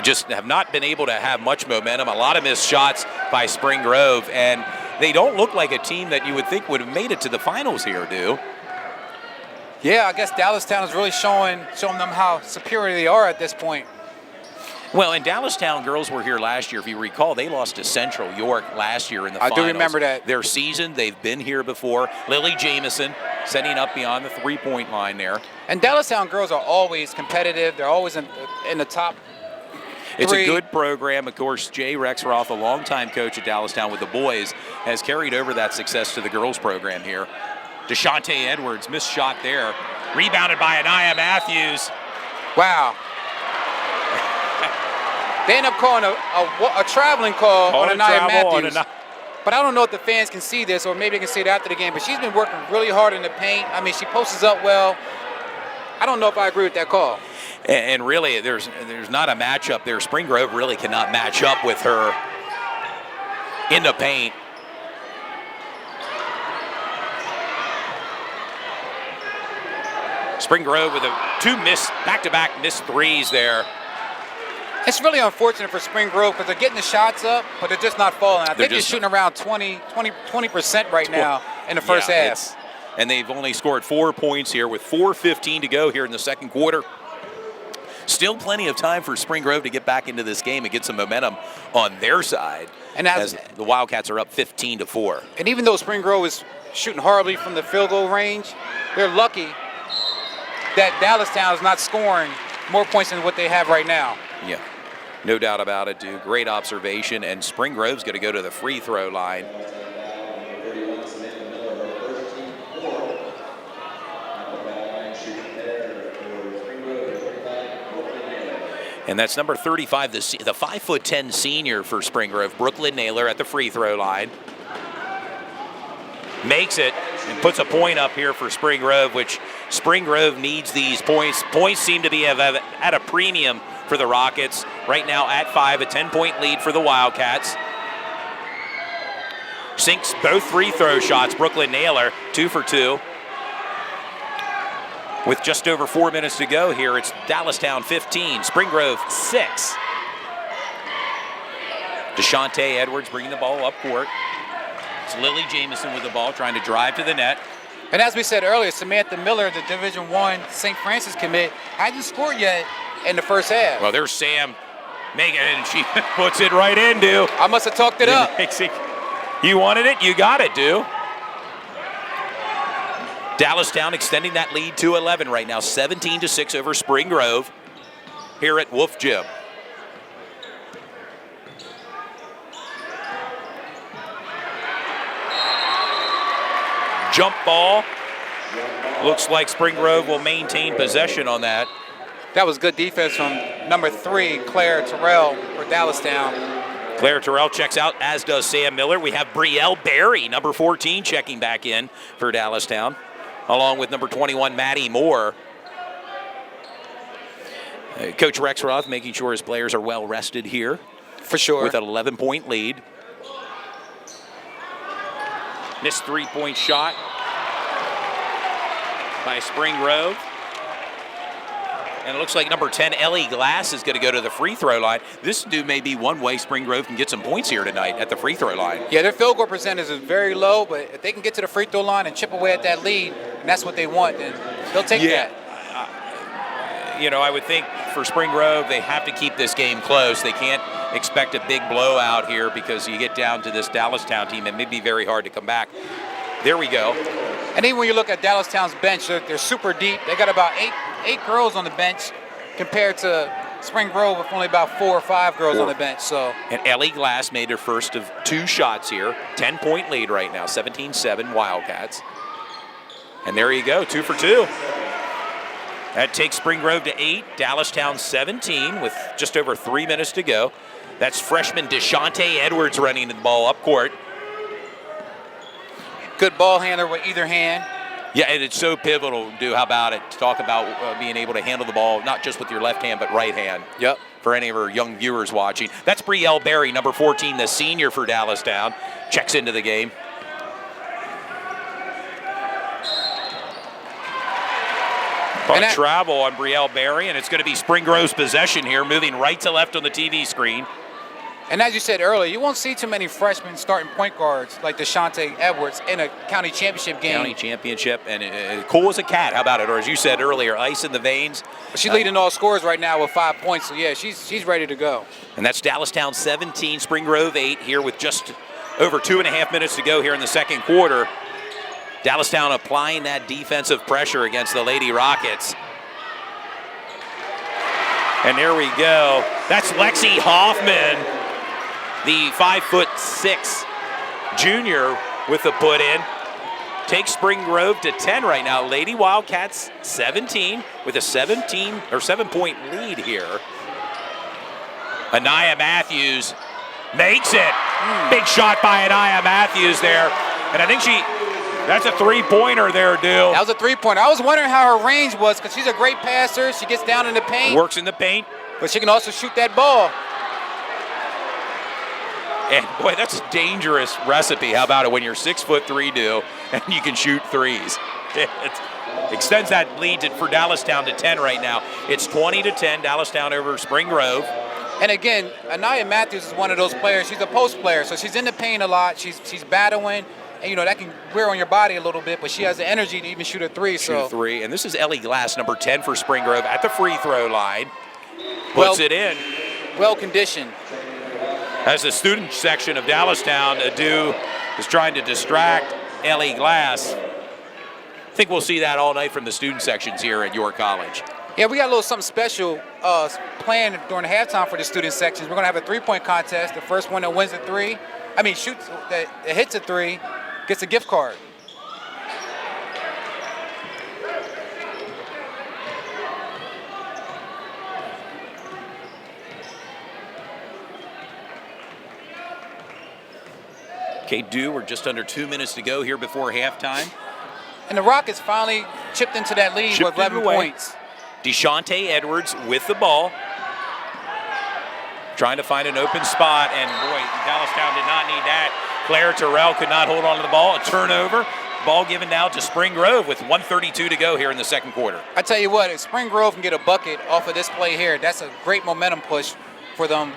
Just have not been able to have much momentum. A lot of missed shots by Spring Grove, and they don't look like a team that you would think would have made it to the finals here, Yeah, I guess Dallastown is really showing them how superior they are at this point. Well, and Dallastown girls were here last year. If you recall, they lost to Central York last year in the finals. I do remember that. Their season, they've been here before. Lily Jameson setting up beyond the 3-point line there. And Dallastown girls are always competitive. They're always in the top 3. It's a good program. Of course, Jay Rexroth, a longtime coach at Dallastown with the boys, has carried over that success to the girls program here. DeShante Edwards, missed shot there. Rebounded by Anaya Matthews. Wow. They end up calling a traveling call on Anaya Matthews. But I don't know if the fans can see this, or maybe they can see it after the game, but she's been working really hard in the paint. I mean, she posts up well. I don't know if I agree with that call. And really, there's not a matchup there. Spring Grove really cannot match up with her in the paint. Spring Grove with two back-to-back missed threes there. It's really unfortunate for Spring Grove because they're getting the shots up, but they're just not falling. I think they're shooting around 20% right now in the first half. And they've only scored 4 points here with 4:15 to go here in the second quarter. Still plenty of time for Spring Grove to get back into this game and get some momentum on their side, and as the Wildcats are up 15-4. And even though Spring Grove is shooting horribly from the field goal range, they're lucky that Dallastown is not scoring more points than what they have right now. Yeah, no doubt about it, dude. Great observation. And Spring Grove's going to go to the free throw line. And that's number 35, the 5'10" senior for Spring Grove, Brooklyn Naylor, at the free throw line. Makes it and puts a point up here for Spring Grove, which Spring Grove needs these points. Points seem to be at a premium for the Rockets. Right now at 5, a 10-point lead for the Wildcats. Sinks both free throw shots. Brooklyn Naylor, 2 for 2. With just over 4 minutes to go here, it's Dallastown 15, Spring Grove 6. DeShante Edwards bringing the ball up court. It's Lily Jamison with the ball, trying to drive to the net. And as we said earlier, Samantha Miller, the Division I St. Francis commit, hasn't scored yet in the first half. Well, there's Sam making it, and she puts it right in, dude. I must have talked it up. You wanted it, you got it, dude. Dallastown extending that lead to 11 right now, 17-6 over Spring Grove here at Wolf Gym. Jump ball. Looks like Spring Grove will maintain possession on that. That was good defense from number 3, Claire Terrell for Dallastown. Claire Terrell checks out, as does Sam Miller. We have Brielle Berry, number 14, checking back in for Dallastown, along with number 21, Maddie Moore. Coach Rex Roth making sure his players are well rested here. For sure. With an 11-point lead. Missed 3-point shot by Spring Grove. And it looks like number 10, Ellie Glass, is going to go to the free throw line. This may be one way Spring Grove can get some points here tonight at the free throw line. Yeah, their field goal percentage is very low, but if they can get to the free throw line and chip away at that lead, and that's what they want, then they'll take that. You know, I would think for Spring Grove, they have to keep this game close. They can't expect a big blowout here because you get down to this Dallastown team, it may be very hard to come back. There we go. And even when you look at Dallastown's bench, they're super deep. They got about eight girls on the bench compared to Spring Grove with only about 4 or 5 girls on the bench. So. And Ellie Glass made her first of 2 shots here. 10-point lead right now, 17-7 Wildcats. And there you go, 2 for 2. That takes Spring Grove to 8, Dallastown 17 with just over 3 minutes to go. That's freshman DeShante Edwards running the ball up court. Good ball handler with either hand. Yeah, and it's so pivotal, dude. How about it? To talk about being able to handle the ball, not just with your left hand, but right hand. Yep. For any of our young viewers watching. That's Brielle Berry, number 14, the senior for Dallastown. Checks into the game. Travel on Brielle Berry, and it's going to be Spring Grove's possession here, moving right to left on the TV screen. And as you said earlier, you won't see too many freshmen starting point guards like DeShante Edwards in a county championship game. County championship, and cool as a cat. How about it? Or as you said earlier, ice in the veins. She's leading all scores right now with 5 points. So yeah, she's ready to go. And that's Dallastown 17, Spring Grove 8 here with just over 2.5 minutes to go here in the second quarter. Dallastown applying that defensive pressure against the Lady Rockets. And there we go. That's Lexi Hoffman, the 5'6" junior with the put in. Takes Spring Grove to 10 right now. Lady Wildcats 17 with a 7-point lead here. Anaya Matthews makes it. Big shot by Anaya Matthews there. And I think that's a 3-pointer there, Dill. That was a 3-pointer. I was wondering how her range was because she's a great passer. She gets down in the paint. Works in the paint. But she can also shoot that ball. And boy, that's a dangerous recipe. How about it when you're 6'3", Dill, and you can shoot threes? extends that lead for Dallastown to 10 right now. It's 20-10, Dallastown over Spring Grove. And again, Anaya Matthews is one of those players. She's a post player, so she's in the paint a lot. She's battling, and that can wear on your body a little bit. But she has the energy to even shoot a three. Shoot a three, and this is Ellie Glass, number 10 for Spring Grove, at the free throw line. Puts it in. Well conditioned. As the student section of Dallastown, Adu is trying to distract Ellie Glass. I think we'll see that all night from the student sections here at York College. Yeah, we got a little something special planned during the halftime for the student sections. We're going to have a three-point contest. The first one that wins a three, shoots, that hits a three, gets a gift card. Okay, we're just under 2 minutes to go here before halftime. And the Rockets finally chipped into that lead with 11 points. Deshante Edwards with the ball. Trying to find an open spot, and boy, Dallastown did not need that. Claire Terrell could not hold on to the ball. A turnover. Ball given now to Spring Grove with 1:32 to go here in the second quarter. I tell you what, if Spring Grove can get a bucket off of this play here, that's a great momentum push for them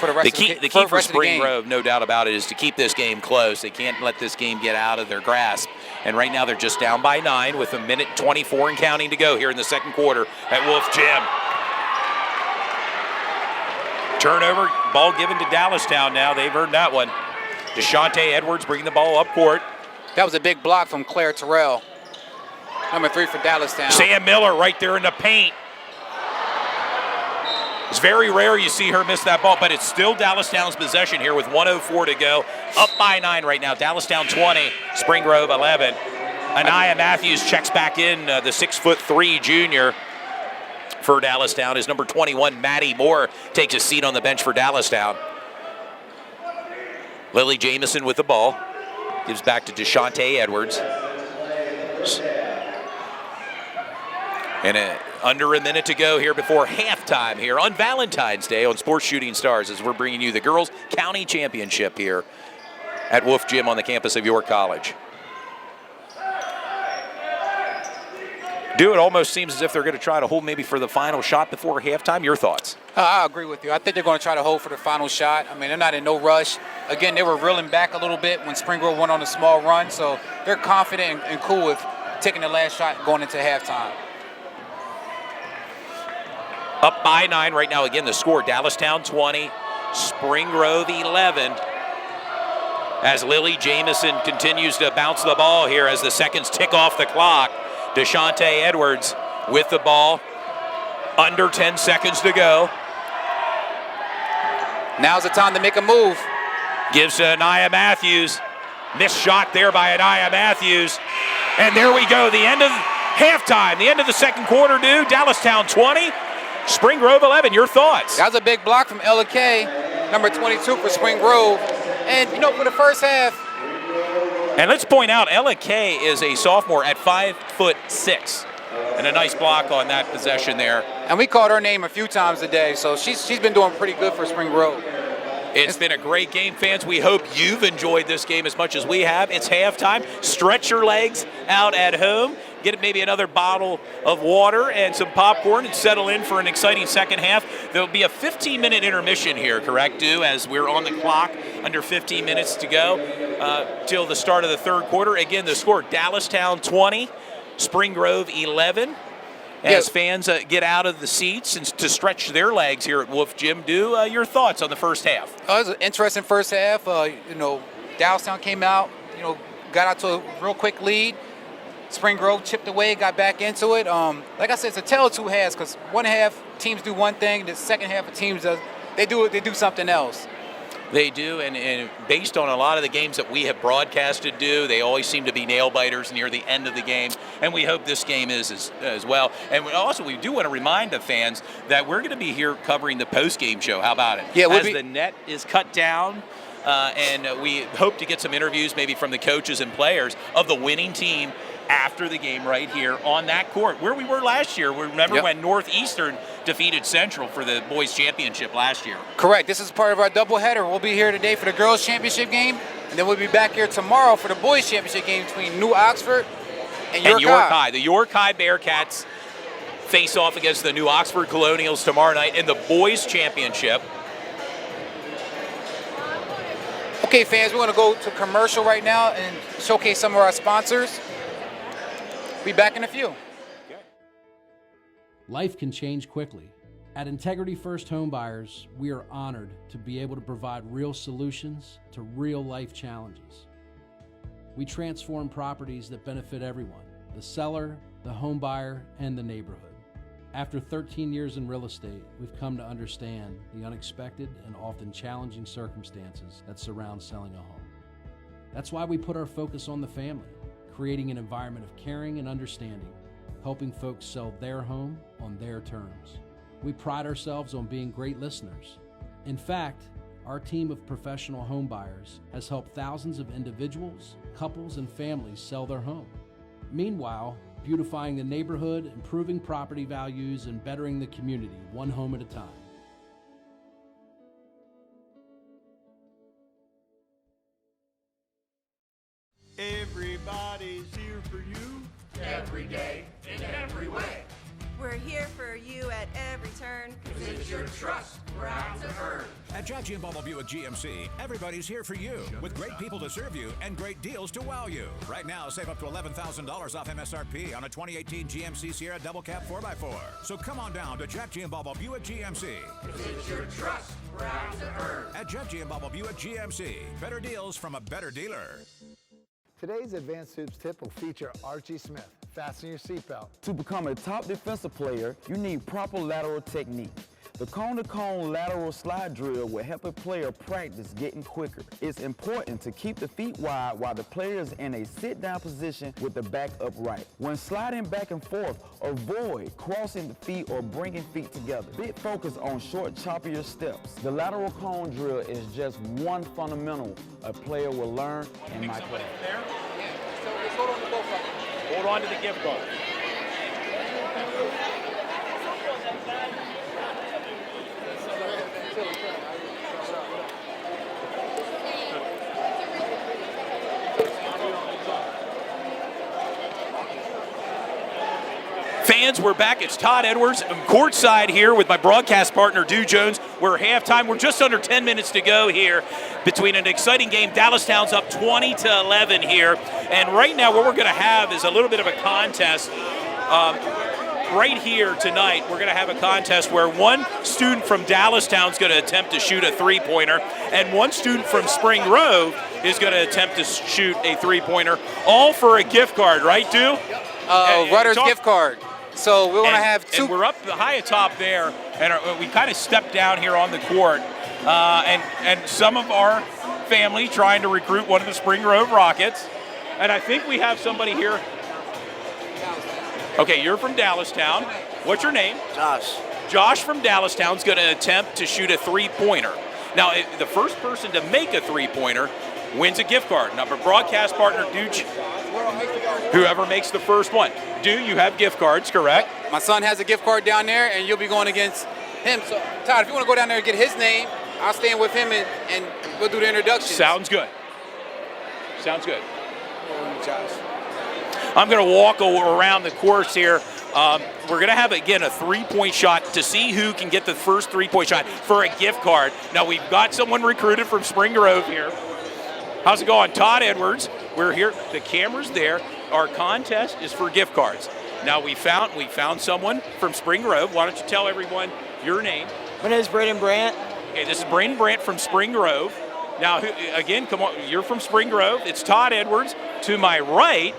for the rest of the game. The key for Spring Grove, no doubt about it, is to keep this game close. They can't let this game get out of their grasp. And right now they're just down by 9 with 1:24 and counting to go here in the second quarter at Wolf Gym. Turnover, ball given to Dallastown now. They've earned that one. Deshante Edwards bringing the ball up court. That was a big block from Claire Terrell. Number 3 for Dallastown. Sam Miller right there in the paint. It's very rare you see her miss that ball, but it's still Dallastown's possession here with 1:04 to go. Up by 9 right now. Dallastown 20, Spring Grove 11. Anaya Matthews checks back in, the 6'3" junior for Dallastown. His number 21, Maddie Moore, takes a seat on the bench for Dallastown. Lily Jamison with the ball. Gives back to Deshante Edwards. And under a minute to go here before halftime here on Valentine's Day on Sports Shooting Stars, as we're bringing you the Girls County Championship here at Wolf Gym on the campus of York College. It almost seems as if they're going to try to hold maybe for the final shot before halftime. Your thoughts? I agree with you. I think they're going to try to hold for the final shot. They're not in no rush. Again, they were reeling back a little bit when Spring Grove went on a small run, so they're confident and cool with taking the last shot going into halftime. Up by 9 right now. Again, the score, Dallastown 20, Spring Grove 11. As Lily Jamison continues to bounce the ball here as the seconds tick off the clock. Deshante Edwards with the ball. Under 10 seconds to go. Now's the time to make a move. Gives to Anaya Matthews. Missed shot there by Anaya Matthews. And there we go, the end of halftime, the end of the second quarter, Dallastown 20, Spring Grove 11. Your thoughts? That was a big block from Ella Kay, number 22 for Spring Grove. And, for the first half. And let's point out, Ella Kay is a sophomore at 5'6", and a nice block on that possession there. And we called her name a few times today, so she's been doing pretty good for Spring Grove. It's been a great game, fans. We hope you've enjoyed this game as much as we have. It's halftime. Stretch your legs out at home. Get maybe another bottle of water and some popcorn and settle in for an exciting second half. There'll be a 15-minute intermission here, correct, as we're on the clock, under 15 minutes to go till the start of the third quarter. Again, the score, Dallastown 20, Spring Grove 11. As fans get out of the seats and to stretch their legs here at Wolf Gym. Your thoughts on the first half? It was an interesting first half. Dallastown came out, got out to a real quick lead. Spring Grove chipped away, got back into it. Like I said, it's a tale of two halves because one half teams do one thing, the second half of teams they do something else. They do, and based on a lot of the games that we have broadcasted they always seem to be nail-biters near the end of the game, and we hope this game is as well. And also, we do want to remind the fans that we're going to be here covering the post-game show. How about it? Yeah, the net is cut down, and we hope to get some interviews maybe from the coaches and players of the winning team after the game right here on that court where we were last year. Remember when Northeastern defeated Central for the boys championship last year? Correct. This is part of our doubleheader. We'll be here today for the girls championship game, and then we'll be back here tomorrow for the boys championship game between New Oxford And York High. The York High Bearcats face off against the New Oxford Colonials tomorrow night in the boys championship. Okay, fans, we're going to go to commercial right now and showcase some of our sponsors. Be back in a few. Life can change quickly. At Integrity First Home Buyers, we are honored to be able to provide real solutions to real life challenges. We transform properties that benefit everyone, the seller, the home buyer, and the neighborhood. After 13 years in real estate, we've come to understand the unexpected and often challenging circumstances that surround selling a home. That's why we put our focus on the family, creating an environment of caring and understanding, helping folks sell their home on their terms. We pride ourselves on being great listeners. In fact, our team of professional home buyers has helped thousands of individuals, couples, and families sell their home. Meanwhile, beautifying the neighborhood, improving property values, and bettering the community one home at a time. Everybody's here for you. Every day, in every way. We're here for you at every turn. 'Cause it's your trust we're out to earn. At Jack G and Bubble Buick GMC, everybody's here for you with great people to serve you and great deals to wow you. Right now, save up to $11,000 off MSRP on a 2018 GMC Sierra Double Cab 4x4. So come on down to Jack G and Bubble Buick GMC. 'Cause it's your trust we're out to earn. At Jack G and Bubble Buick GMC, better deals from a better dealer. Today's Advanced Hoops tip will feature Archie Smith. Fasten your seatbelt. To become a top defensive player, you need proper lateral technique. The cone-to-cone lateral slide drill will help a player practice getting quicker. It's important to keep the feet wide while the player is in a sit-down position with the back upright. When sliding back and forth, avoid crossing the feet or bringing feet together. Big focus on short, choppier steps. The lateral cone drill is just one fundamental a player will learn in my class. There? Yeah, so let's hold on to both of them. Hold on to the gift card. Fans, we're back. It's Todd Edwards. I'm courtside here with my broadcast partner, Du Jones. We're halftime. We're just under 10 minutes to go here between an exciting game. Dallastown's up 20-11 here. And right now what we're going to have is a little bit of a contest. Right here tonight, we're going to have a contest where one student from Dallastown is going to attempt to shoot a three-pointer, and one student from Spring Grove is going to attempt to shoot a three-pointer, all for a gift card, right, Du? Rutter's gift card. So we're going to have two. And we're up high atop there, and we kind of stepped down here on the court. And some of our family trying to recruit one of the Spring Grove Rockets. And I think we have somebody here. Okay, you're from Dallastown. What's your name? Josh. Josh from Dallastown is going to attempt to shoot a three-pointer. Now, the first person to make a three-pointer wins a gift card. Now, for broadcast partner, whoever makes the first one. Du, you have gift cards, correct? My son has a gift card down there, and you'll be going against him. So, Todd, if you want to go down there and get his name, I'll stand with him, and we'll do the introduction. Sounds good. Sounds good. Josh. I'm going to walk around the course here. We're going to have, again, a three-point shot to see who can get the first three-point shot for a gift card. Now, we've got someone recruited from Spring Grove here. How's it going? Todd Edwards. We're here. The camera's there. Our contest is for gift cards. Now, we found someone from Spring Grove. Why don't you tell everyone your name? My name is Braden Brandt. Okay, this is Braden Brandt from Spring Grove. Now, again, come on. You're from Spring Grove. It's Todd Edwards. To my right,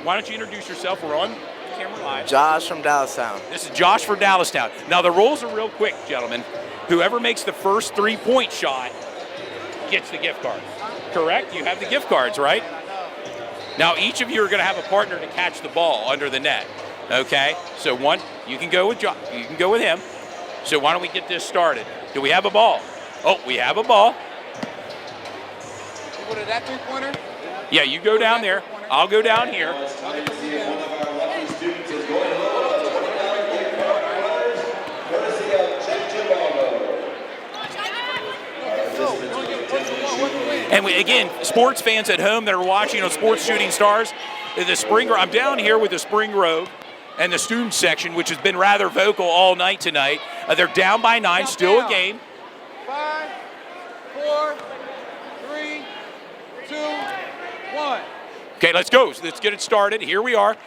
why don't you introduce yourself? We're on camera live. Josh from Dallastown. This is Josh from Dallastown. Now, the rules are real quick, gentlemen. Whoever makes the first three-point shot gets the gift card. Correct? You have the gift cards, right? Now, each of you are going to have a partner to catch the ball under the net. Okay? So one, you can go with Josh. You can go with him. So why don't we get this started? Do we have a ball? Oh, we have a ball. You go to that three-pointer? Yeah, you go down there. I'll go down here. And again, sports fans at home that are watching on Sports Shooting Stars, I'm down here with the Spring Grove and the student section, which has been rather vocal all night tonight. They're down by 9, still a game. 5, 4, 3, 2, 1. Okay, let's go. Let's get it started. Here we are.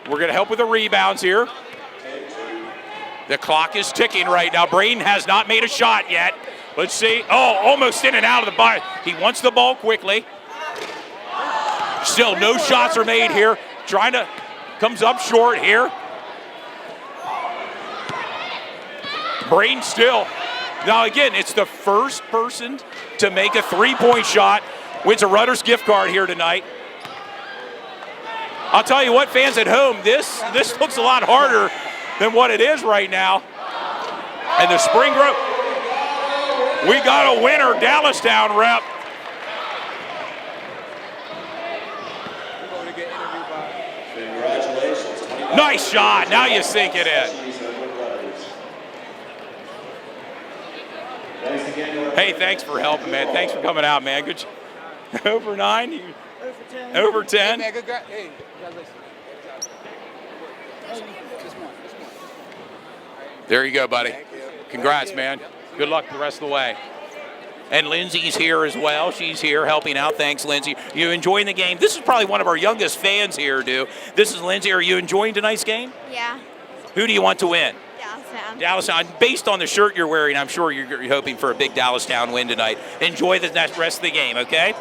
We're going to help with the rebounds here. The clock is ticking right now. Braden has not made a shot yet. Let's see. Oh, almost in and out of the ball. He wants the ball quickly. Still, no shots are made here. Comes up short here. Braden still. Now again, it's the first person to make a three-point shot. Wins a Rutter's gift card here tonight. I'll tell you what, fans at home, this looks a lot harder than what it is right now. And the Spring Grove, we got a winner, Dallastown rep. Congratulations. Nice shot. Now you sink it in. Hey, thanks for helping, man. Thanks for coming out, man. Good. Over 9? Over 10? Hey, man, hey, there you go, buddy. Congrats, man. Good luck the rest of the way. And Lindsay's here as well. She's here helping out. Thanks, Lindsay. You enjoying the game? This is probably one of our youngest fans here, This is Lindsay. Are you enjoying tonight's game? Yeah. Who do you want to win? Dallastown. Dallastown. Based on the shirt you're wearing, I'm sure you're hoping for a big Dallastown win tonight. Enjoy the rest of the game, okay?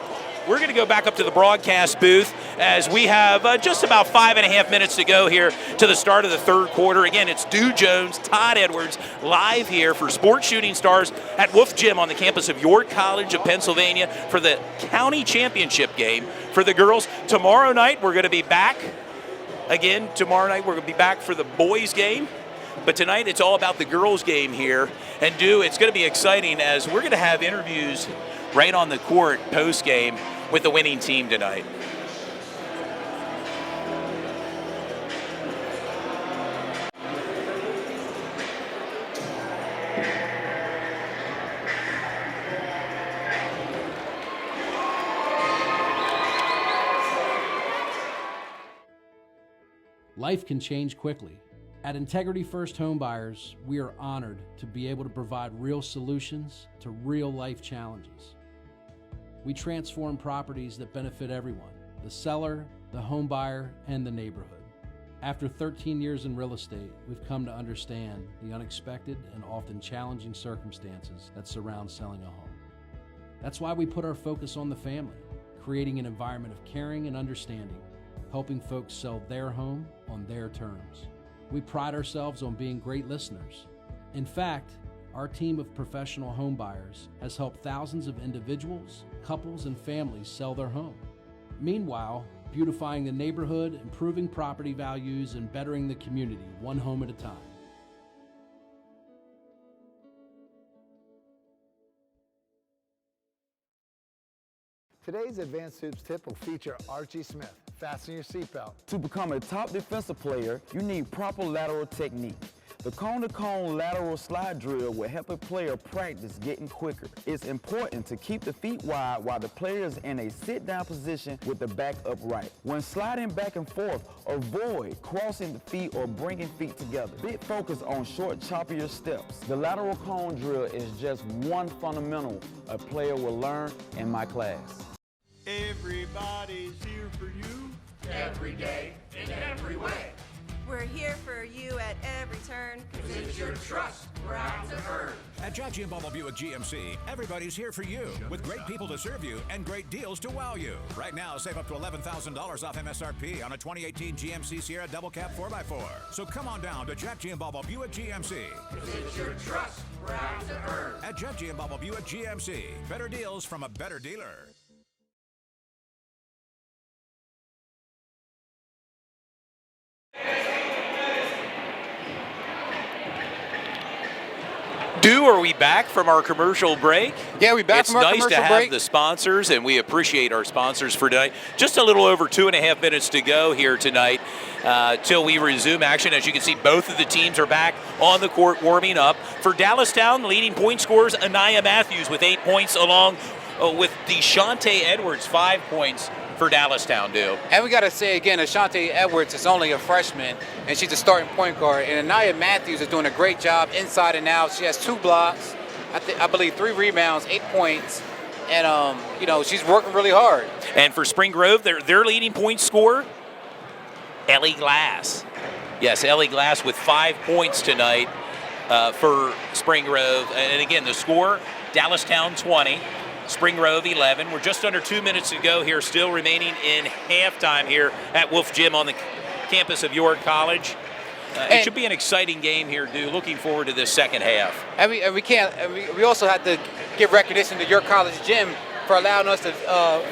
We're going to go back up to the broadcast booth as we have just about 5.5 minutes to go here to the start of the third quarter. Again, it's Dew Jones, Todd Edwards, live here for Sports Shooting Stars at Wolf Gym on the campus of York College of Pennsylvania for the county championship game for the girls. Tomorrow night, we're going to be back. Again, tomorrow night, we're going to be back for the boys game. But tonight, it's all about the girls game here. And Dew, it's going to be exciting as we're going to have interviews right on the court post-game with the winning team tonight. Life can change quickly. At Integrity First Home Buyers, we are honored to be able to provide real solutions to real life challenges. We transform properties that benefit everyone, the seller, the home buyer, and the neighborhood. After 13 years in real estate, we've come to understand the unexpected and often challenging circumstances that surround selling a home. That's why we put our focus on the family, creating an environment of caring and understanding, helping folks sell their home on their terms. We pride ourselves on being great listeners. In fact, our team of professional home buyers has helped thousands of individuals, couples, and families sell their home. Meanwhile, beautifying the neighborhood, improving property values, and bettering the community one home at a time. Today's Advanced Hoops tip will feature Archie Smith. Fasten your seatbelt. To become a top defensive player, you need proper lateral technique. The cone-to-cone lateral slide drill will help a player practice getting quicker. It's important to keep the feet wide while the player is in a sit-down position with the back upright. When sliding back and forth, avoid crossing the feet or bringing feet together. Big focus on short, choppier steps. The lateral cone drill is just one fundamental a player will learn in my class. Everybody's here for you. Every day, in every way. We're here for you at every turn. 'Cause it's your trust we're out to earn. At Judge and Bubble Buick GMC, everybody's here for you with great people to serve you and great deals to wow you. Right now, save up to $11,000 off MSRP on a 2018 GMC Sierra Double Cab 4x4. So come on down to Judge and Bubble Buick GMC. 'Cause it's your trust we're out to earn. At Judge and Bubble Buick GMC, better deals from a better dealer. Dew, are we back from our commercial break? Yeah, we're back from our commercial break. It's nice to have the sponsors, and we appreciate our sponsors for tonight. Just a little over 2.5 minutes to go here tonight till we resume action. As you can see, both of the teams are back on the court warming up. For Dallastown, leading point scorers, Anaya Matthews with 8 points, along with Deshante Edwards, 5 points for Dallastown, do. And we got to say again, Ashante Edwards is only a freshman, and she's a starting point guard. And Anaya Matthews is doing a great job inside and out. She has 2 blocks, I believe 3 rebounds, 8 points, and she's working really hard. And for Spring Grove, their leading point scorer, Ellie Glass. Yes, Ellie Glass with 5 points tonight for Spring Grove. And again, the score, Dallastown 20. Spring Grove 11. We're just under 2 minutes to go here, still remaining in halftime here at Wolf Gym on the campus of York College. It should be an exciting game here, dude. Looking forward to this second half. And we also have to give recognition to York College Gym for allowing us to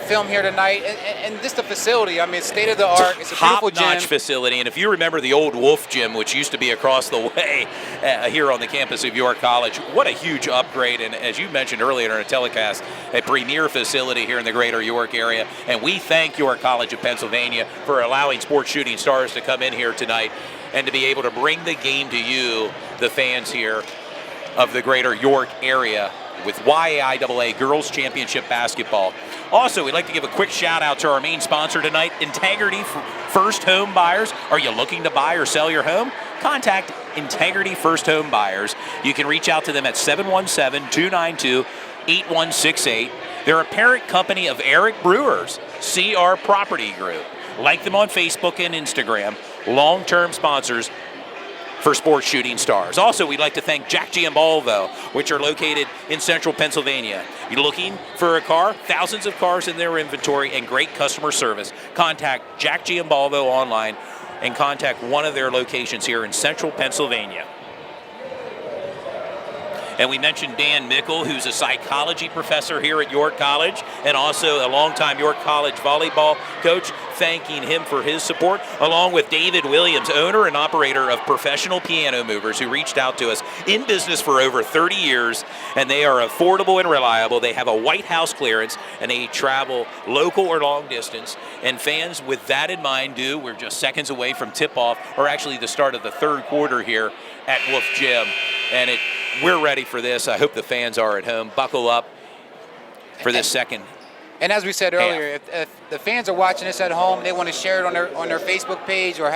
film here tonight. And just the facility, I mean, it's state of the art. It's a beautiful gym. Top-notch facility. And if you remember the old Wolf Gym, which used to be across the way here on the campus of York College, what a huge upgrade. And as you mentioned earlier in our telecast, a premier facility here in the greater York area. And we thank York College of Pennsylvania for allowing Sports Shooting Stars to come in here tonight and to be able to bring the game to you, the fans here of the greater York area, with YAIAA Girls Championship Basketball. Also, we'd like to give a quick shout out to our main sponsor tonight, Integrity First Home Buyers. Are you looking to buy or sell your home? Contact Integrity First Home Buyers. You can reach out to them at 717-292-8168. They're a parent company of Eric Brewer's CR Property Group. Like them on Facebook and Instagram. Long-term sponsors for Sports Shooting Stars. Also, we'd like to thank Jack Giambalvo, which are located in central Pennsylvania. You're looking for a car? Thousands of cars in their inventory and great customer service. Contact Jack Giambalvo online and contact one of their locations here in central Pennsylvania. And we mentioned Dan Mickle, who's a psychology professor here at York College and also a longtime York College volleyball coach, thanking him for his support, along with David Williams, owner and operator of Professional Piano Movers, who reached out to us, in business for over 30 years, and they are affordable and reliable. They have a White House clearance, and they travel local or long distance. And fans, with that in mind, we're just seconds away from tip-off, or actually the start of the third quarter here at Wolf Gym. And we're ready for this. I hope the fans are at home. Buckle up for this second. And as we said earlier, if the fans are watching this at home, they want to share it on their Facebook page or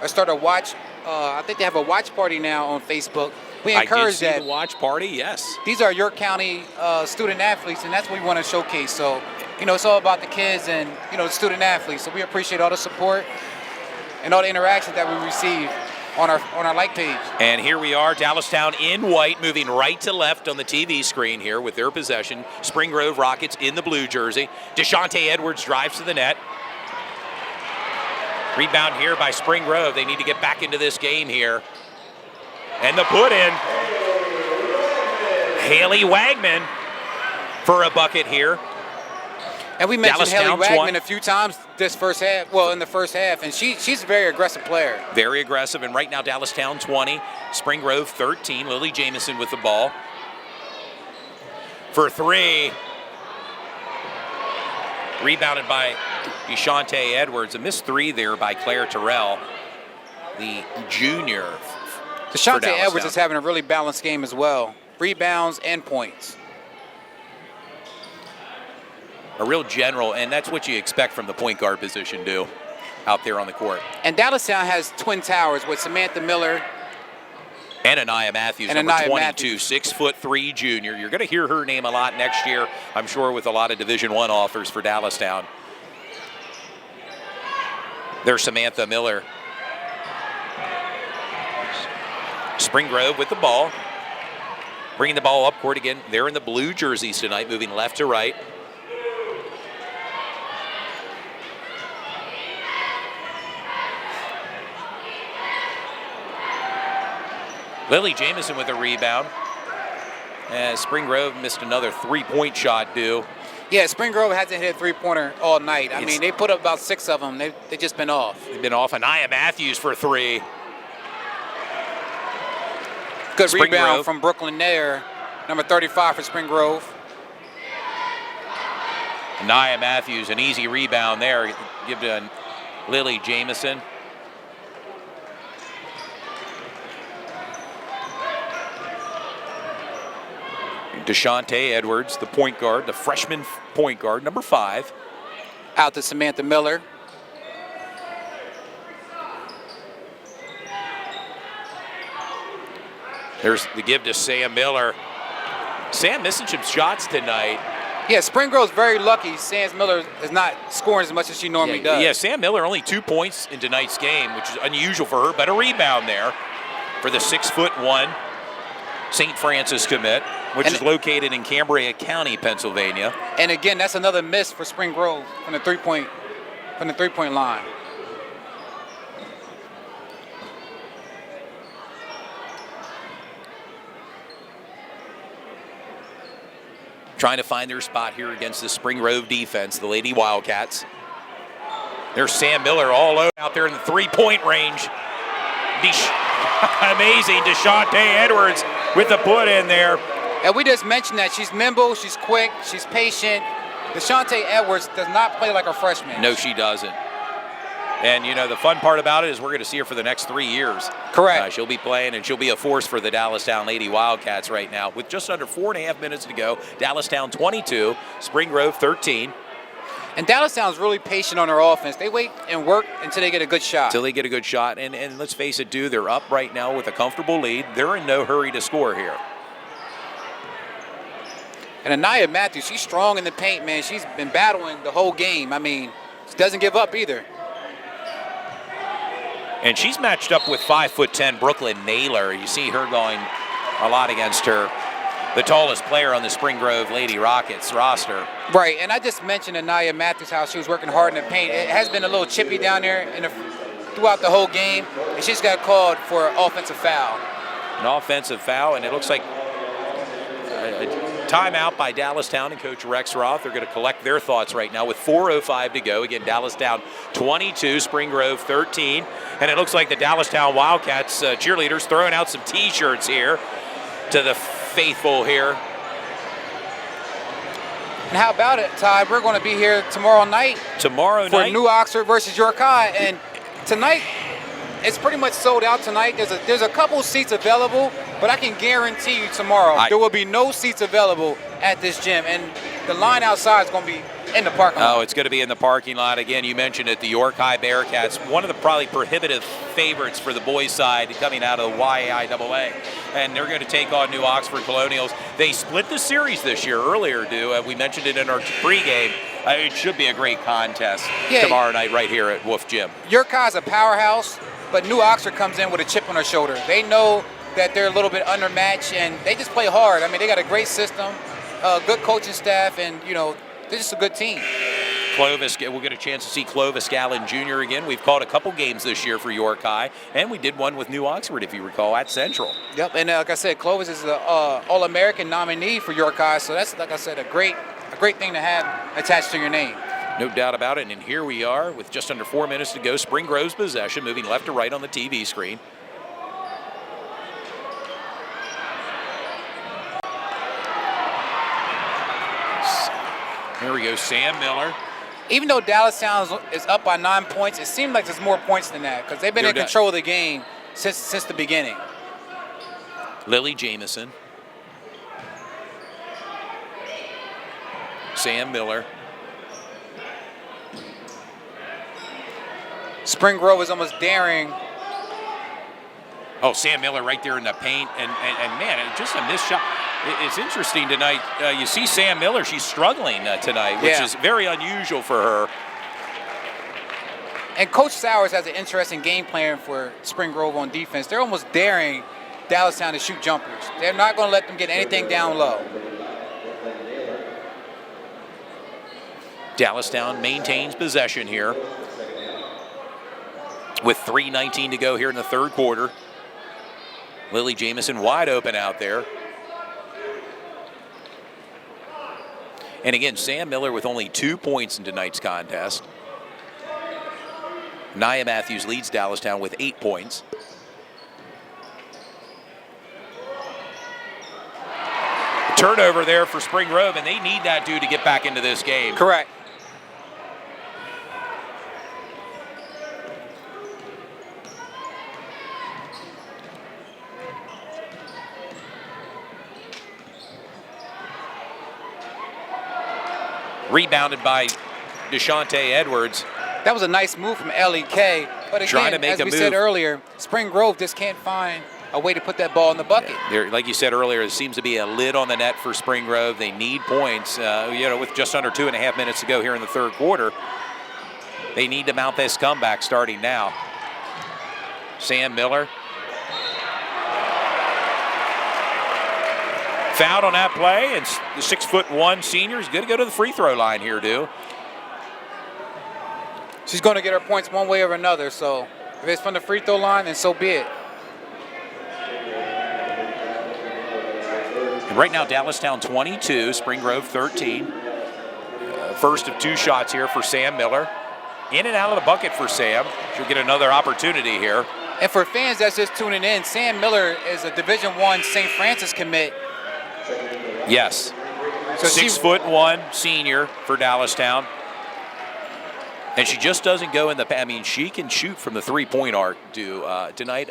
start a watch. I think they have a watch party now on Facebook. We encourage that. I did see the watch party, yes. These are York County student athletes, and that's what we want to showcase. So, it's all about the kids and, the student athletes. So we appreciate all the support and all the interactions that we receive on our like page. And here we are, Dallastown in white, moving right to left on the TV screen here with their possession. Spring Grove Rockets in the blue jersey. Deshante Edwards drives to the net. Rebound here by Spring Grove. They need to get back into this game here. And the put in. Haley Wagman for a bucket here. And we mentioned Dallastown Haley Wagman a few times this first half. Well, in the first half, and she's a very aggressive player. Very aggressive, and right now Dallastown 20, Spring Grove 13. Lily Jamison with the ball for 3. Rebounded by Deshante Edwards. A missed 3 there by Claire Terrell, the junior. Deshante Edwards is having a really balanced game as well. Rebounds and points. A real general, and that's what you expect from the point guard position, out there on the court. And Dallastown has twin towers with Samantha Miller and Anaya Matthews, number 22, 6'3" junior. You're going to hear her name a lot next year, I'm sure, with a lot of Division I offers for Dallastown. There's Samantha Miller. Spring Grove with the ball. Bringing the ball up court again. They're in the blue jerseys tonight, moving left to right. Lily Jamison with a rebound. As Spring Grove missed another three-point shot, Yeah, Spring Grove hasn't hit a three-pointer all night. I mean, they put up about 6 of them. They've just been off. They've been off. Anaya Matthews for 3. Good Spring rebound Grove from Brooklyn Nair, number 35 for Spring Grove. Anaya Matthews, an easy rebound there. Give to Lily Jamison. DeShante Edwards, the point guard, the freshman point guard, number 5. Out to Samantha Miller. There's the give to Sam Miller. Sam missing some shots tonight. Yeah, Spring Grove's very lucky. Sam Miller is not scoring as much as she normally does. Yeah, Sam Miller only 2 points in tonight's game, which is unusual for her, but a rebound there for the 6'1" St. Francis commit, which is located in Cambria County, Pennsylvania. And again, that's another miss for Spring Grove from the three-point line. Trying to find their spot here against the Spring Grove defense, the Lady Wildcats. There's Sam Miller all out there in the three-point range. Amazing, DeShante Edwards with the put in there. And we just mentioned that she's nimble, she's quick, she's patient. DeShante Edwards does not play like a freshman. No, she doesn't. And, you know, the fun part about it is we're going to see her for the next 3 years. Correct. She'll be playing, and she'll be a force for the Dallastown Lady Wildcats right now. With just under 4.5 minutes to go, Dallastown 22, Spring Grove 13. And Dallastown's really patient on their offense. They wait and work until they get a good shot. Until they get a good shot. And let's face it, they're up right now with a comfortable lead. They're in no hurry to score here. And Anaya Matthews, she's strong in the paint, man. She's been battling the whole game. I mean, she doesn't give up either. And she's matched up with 5'10" Brooklyn Naylor. You see her going a lot against her, the tallest player on the Spring Grove Lady Rockets roster. Right, and I just mentioned Anaya Matthews, how she was working hard in the paint. It has been a little chippy down there throughout the whole game, and she's got called for an offensive foul. An offensive foul, and it looks like a timeout by Dallastown and Coach Rex Roth. They're going to collect their thoughts right now with 4:05 to go. Again, Dallastown 22, Spring Grove 13. And it looks like the Dallastown Wildcats cheerleaders throwing out some T-shirts here to the faithful here. And how about it, Ty? We're going to be here tomorrow night. Tomorrow for night? New Oxford versus York High. And tonight, it's pretty much sold out tonight. There's a couple seats available, but I can guarantee you tomorrow there will be no seats available at this gym. And the line outside is going to be in the parking lot. Oh, it's going to be in the parking lot. Again, you mentioned it, the York High Bearcats, one of the probably prohibitive favorites for the boys' side coming out of the YAIAA. And they're going to take on New Oxford Colonials. They split the series this year earlier, we mentioned it in our pregame. It should be a great contest tomorrow night right here at Wolf Gym. York High's a powerhouse, but New Oxford comes in with a chip on their shoulder. They know that they're a little bit undermatched, and they just play hard. I mean, they got a great system, good coaching staff, and, you know, they're just a good team. Clovis, we'll get a chance to see Clovis Gallen Jr. again. We've called a couple games this year for York High, and we did one with New Oxford, if you recall, at Central. Yep, and like I said, Clovis is the All-American nominee for York High, so that's, like I said, a great thing to have attached to your name. No doubt about it, and here we are with just under 4 minutes to go. Spring Grove's possession, moving left to right on the TV screen. Here we go, Sam Miller. Even though Dallastown is up by 9 points, it seems like there's more points than that because they've been in control of the game since the beginning. Lily Jamison. Sam Miller. Spring Grove is almost daring. Oh, Sam Miller right there in the paint, and man, just a missed shot. It's interesting tonight. You see Sam Miller, she's struggling tonight, which is very unusual for her. And Coach Sowers has an interesting game plan for Spring Grove on defense. They're almost daring Dallastown to shoot jumpers. They're not going to let them get anything down low. Dallastown maintains possession here with 3:19 to go here in the third quarter. Lily Jamison wide open out there. And again, Sam Miller with only 2 points in tonight's contest. Nia Matthews leads Dallastown with 8 points. Turnover there for Spring Grove, and they need that dude to get back into this game. Correct. Rebounded by DeShante Edwards. That was a nice move from LEK. But again, as we said earlier, Spring Grove just can't find a way to put that ball in the bucket. Yeah, like you said earlier, there seems to be a lid on the net for Spring Grove. They need points. With just under 2.5 minutes to go here in the third quarter, they need to mount this comeback starting now. Sam Miller. Fouled on that play, and the 6'1" senior is going to go to the free throw line here, Dew. She's going to get her points one way or another, so if it's from the free throw line, then so be it. And right now, Dallastown 22, Spring Grove 13. First of 2 shots here for Sam Miller. In and out of the bucket for Sam. She'll get another opportunity here. And for fans that's just tuning in, Sam Miller is a Division I St. Francis commit. Yes. So 6'1" senior for Dallastown. And she just doesn't go in the, she can shoot from the 3-point arc, tonight,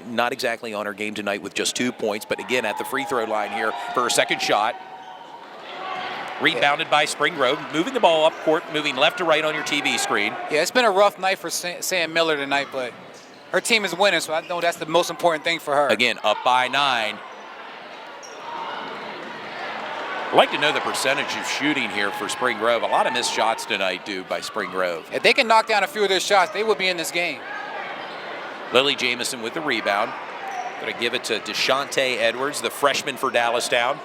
not exactly on her game tonight with just 2 points, but again at the free throw line here for her second shot. Rebounded by Spring Grove, moving the ball up court, moving left to right on your TV screen. Yeah, it's been a rough night for Sam Miller tonight, but her team is winning, so I know that's the most important thing for her. Again, up by 9. I'd like to know the percentage of shooting here for Spring Grove. A lot of missed shots tonight, by Spring Grove. If they can knock down a few of their shots, they would be in this game. Lily Jamison with the rebound. Going to give it to DeShante Edwards, the freshman for Dallastown.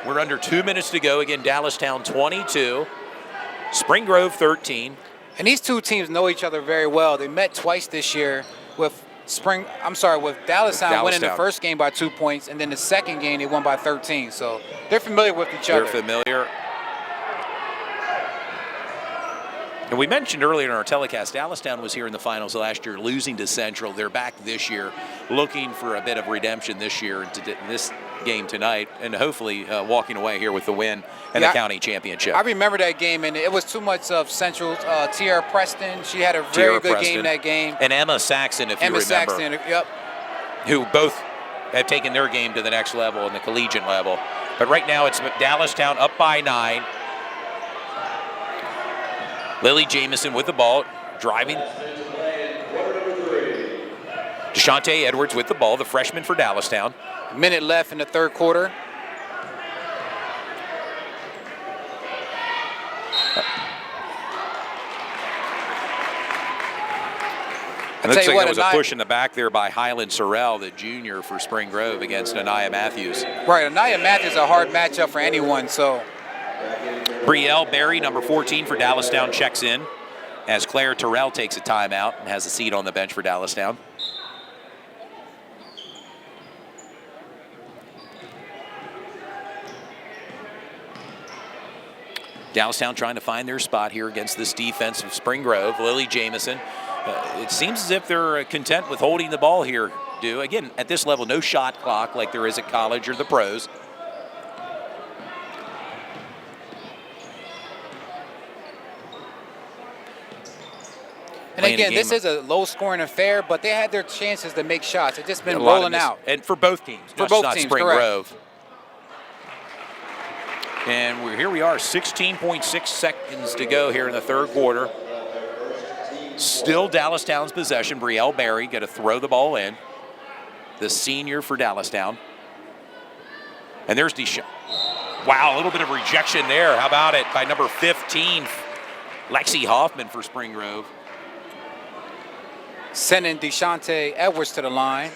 We're under 2 minutes to go. Again, Dallastown 22, Spring Grove 13. And these two teams know each other very well. They met twice this year with Dallastown winning the first game by 2 points, and then the second game they won by 13. So they're familiar with each other. They're familiar. And we mentioned earlier in our telecast, Dallastown was here in the finals last year, losing to Central. They're back this year, looking for a bit of redemption this year in this game tonight, and hopefully walking away here with the win and the county championship. I remember that game, and it was too much of Central. Tierra Preston, she had a very good game that game. And Emma Saxon, if you remember. Emma Saxon, yep. Who both have taken their game to the next level, in the collegiate level. But right now it's Dallastown up by 9. Lily Jamison with the ball, driving. DeShante Edwards with the ball, the freshman for Dallastown. A minute left in the third quarter. It looks like there was a push in the back there by Highland Sorrell, the junior for Spring Grove, against Anaya Matthews. Right, Anaya Matthews is a hard matchup for anyone, so. Brielle Berry, number 14 for Dallastown, checks in as Claire Terrell takes a timeout and has a seat on the bench for Dallastown. Dallastown trying to find their spot here against this defense of Spring Grove. Lily Jamison. It seems as if they're content with holding the ball here, Again, at this level, no shot clock like there is at college or the pros. And again, this is a low-scoring affair, but they had their chances to make shots. It's just been rolling out. And for both teams, for both teams, Spring correct. Grove. And here we are, 16.6 seconds to go here in the third quarter. Still Dallastown's possession. Brielle Berry got to throw the ball in. The senior for Dallastown. And there's wow, a little bit of rejection there. How about it by number 15, Lexi Hoffman for Spring Grove. Sending DeShante Edwards to the line.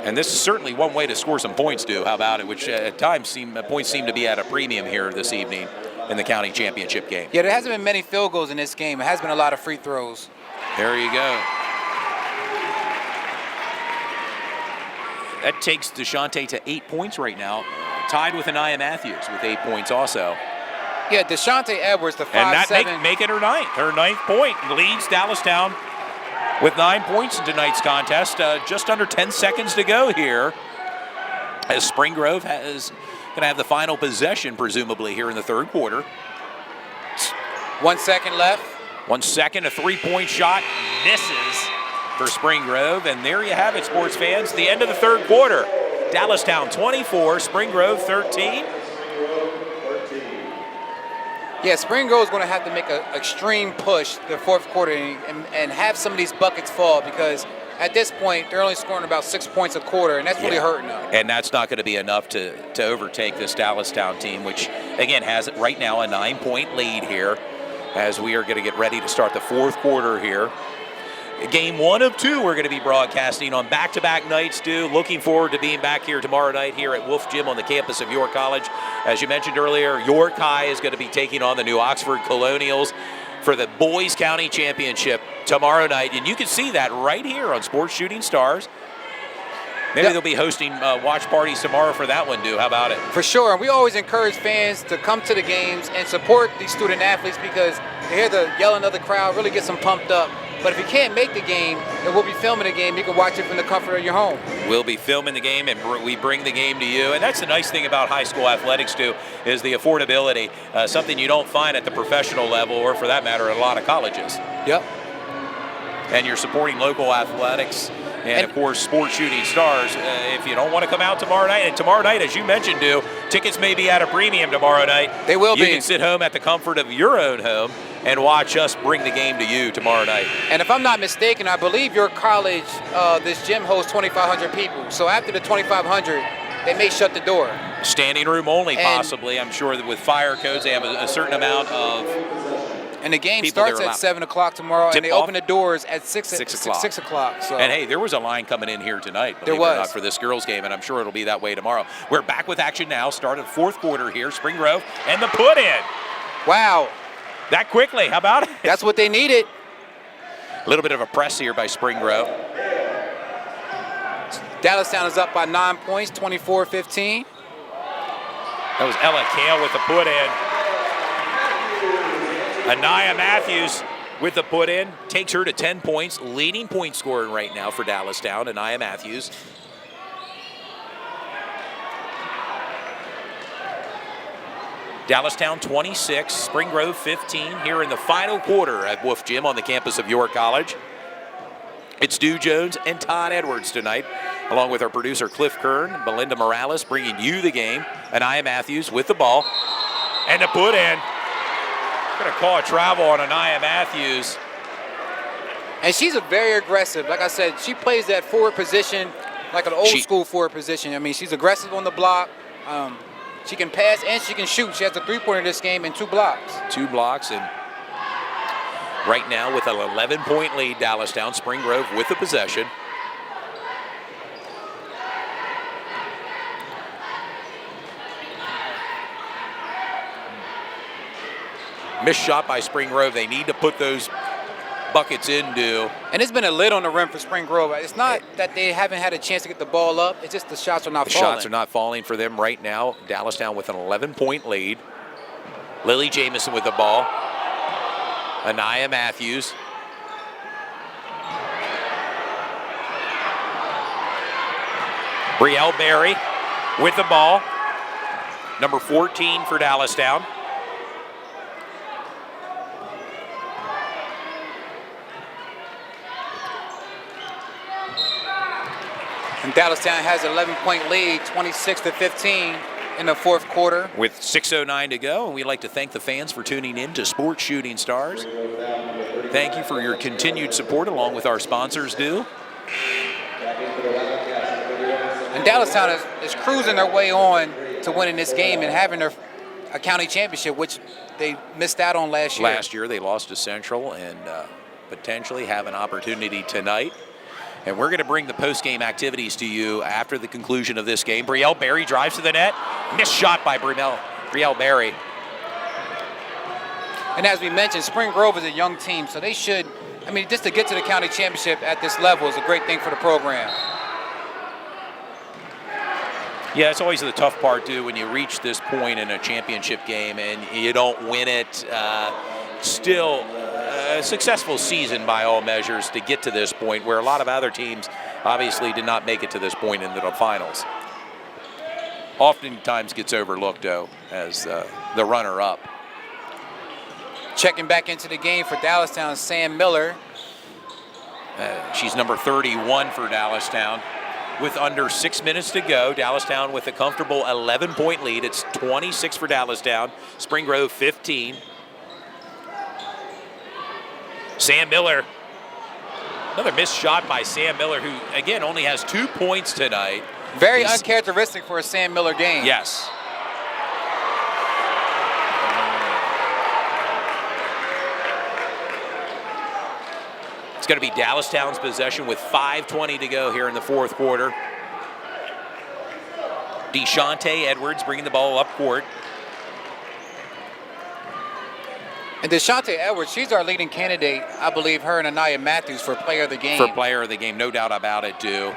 And this is certainly one way to score some points, How about it? Which at times points seem to be at a premium here this evening in the county championship game. Yeah, there hasn't been many field goals in this game. It has been a lot of free throws. There you go. That takes DeShante to 8 points right now, tied with Anaya Matthews with 8 points also. Yeah, DeShante Edwards, the 5'7". And that make it her ninth point, leads Dallastown with 9 points in tonight's contest. Just under 10 seconds to go here, as Spring Grove is going to have the final possession, presumably, here in the third quarter. 1 second left. 1 second, a three-point shot misses for Spring Grove. And there you have it, sports fans, the end of the third quarter. Dallastown 24, Spring Grove 13. Yeah, Spring Grove is going to have to make an extreme push the fourth quarter and have some of these buckets fall, because at this point they're only scoring about 6 points a quarter, and that's really hurting them. And that's not going to be enough to overtake this Dallastown team, which again has right now a 9-point lead here, as we are going to get ready to start the fourth quarter here. Game 1 of 2 we're going to be broadcasting on back-to-back nights, Stu. Looking forward to being back here tomorrow night here at Wolf Gym on the campus of York College. As you mentioned earlier, York High is going to be taking on the New Oxford Colonials for the Boys County Championship tomorrow night. And you can see that right here on Sports Shooting Stars. Maybe they'll be hosting watch parties tomorrow for that one, Stu. How about it? For sure. And we always encourage fans to come to the games and support these student athletes, because to hear the yelling of the crowd really gets them pumped up. But if you can't make the game, and we'll be filming the game, you can watch it from the comfort of your home. We'll be filming the game, and we bring the game to you. And that's the nice thing about high school athletics, too, is the affordability, something you don't find at the professional level, or for that matter, at a lot of colleges. Yep. And you're supporting local athletics and of course, Sports Shooting Stars. If you don't want to come out tomorrow night, and tomorrow night, as you mentioned, Dew, tickets may be at a premium tomorrow night. They will be. You can sit home at the comfort of your own home and watch us bring the game to you tomorrow night. And if I'm not mistaken, I believe your college, this gym hosts 2,500 people. So after the 2,500, they may shut the door. Standing room only, possibly. I'm sure that with fire codes, they have a certain amount of. And the game starts at 7 o'clock tomorrow, and they open the doors at 6 o'clock. So. And hey, there was a line coming in here tonight, believe it or not, for this girls' game, and I'm sure it'll be that way tomorrow. We're back with action now. Start of the fourth quarter here. Spring Grove and the put-in. Wow. That quickly. How about it? That's what they needed. A little bit of a press here by Spring Grove. Dallastown is up by 9 points, 24-15. That was Ella Kale with the put-in. Anaya Matthews with the put-in takes her to 10 points, leading point scorer right now for Dallastown, Anaya Matthews. Dallastown 26, Spring Grove 15 here in the final quarter at Wolf Gym on the campus of York College. It's Stu Jones and Todd Edwards tonight, along with our producer Cliff Kern, Belinda Morales bringing you the game. Anaya Matthews with the ball and the put-in. Going to call a travel on Anaya Matthews. And she's a very aggressive. Like I said, she plays that forward position like an old school forward position. I mean, she's aggressive on the block. She can pass and she can shoot. She has a three-pointer this game and 2 blocks. 2 blocks, and right now with an 11-point lead, Dallastown, Spring Grove with the possession. Missed shot by Spring Grove. They need to put those buckets in, Dew. And it's been a lid on the rim for Spring Grove. It's not that they haven't had a chance to get the ball up. It's just the shots are not falling. The shots are not falling for them right now. Dallastown with an 11-point lead. Lily Jamison with the ball. Anaya Matthews. Brielle Berry with the ball. Number 14 for Dallastown. And Dallastown has an 11-point lead, 26-15 in the fourth quarter. With 6:09 to go, and we'd like to thank the fans for tuning in to Sports Shooting Stars. Thank you for your continued support, along with our sponsors, Dew. And Dallastown is cruising their way on to winning this game and having a county championship, which they missed out on last year. Last year, they lost to Central and potentially have an opportunity tonight. And we're going to bring the post-game activities to you after the conclusion of this game. Brielle Berry drives to the net. Missed shot by Brielle Berry. And as we mentioned, Spring Grove is a young team, so they should, I mean, just to get to the county championship at this level is a great thing for the program. Yeah, it's always the tough part, too, when you reach this point in a championship game and you don't win it. Still a successful season by all measures to get to this point, where a lot of other teams obviously did not make it to this point into the finals. Oftentimes gets overlooked, though, as the runner-up. Checking back into the game for Dallastown, Sam Miller. She's number 31 for Dallastown. with under 6 minutes to go. Dallastown with a comfortable 11-point lead. It's 26 for Dallastown. Spring Grove 15. Sam Miller. Another missed shot by Sam Miller, who, again, only has 2 points tonight. Very uncharacteristic for a Sam Miller game. Yes. It's going to be Dallastown's possession with 5:20 to go here in the fourth quarter. Deshante Edwards bringing the ball up court. And Deshante Edwards, she's our leading candidate, I believe, her and Anaya Matthews for player of the game. For player of the game, no doubt about it, too.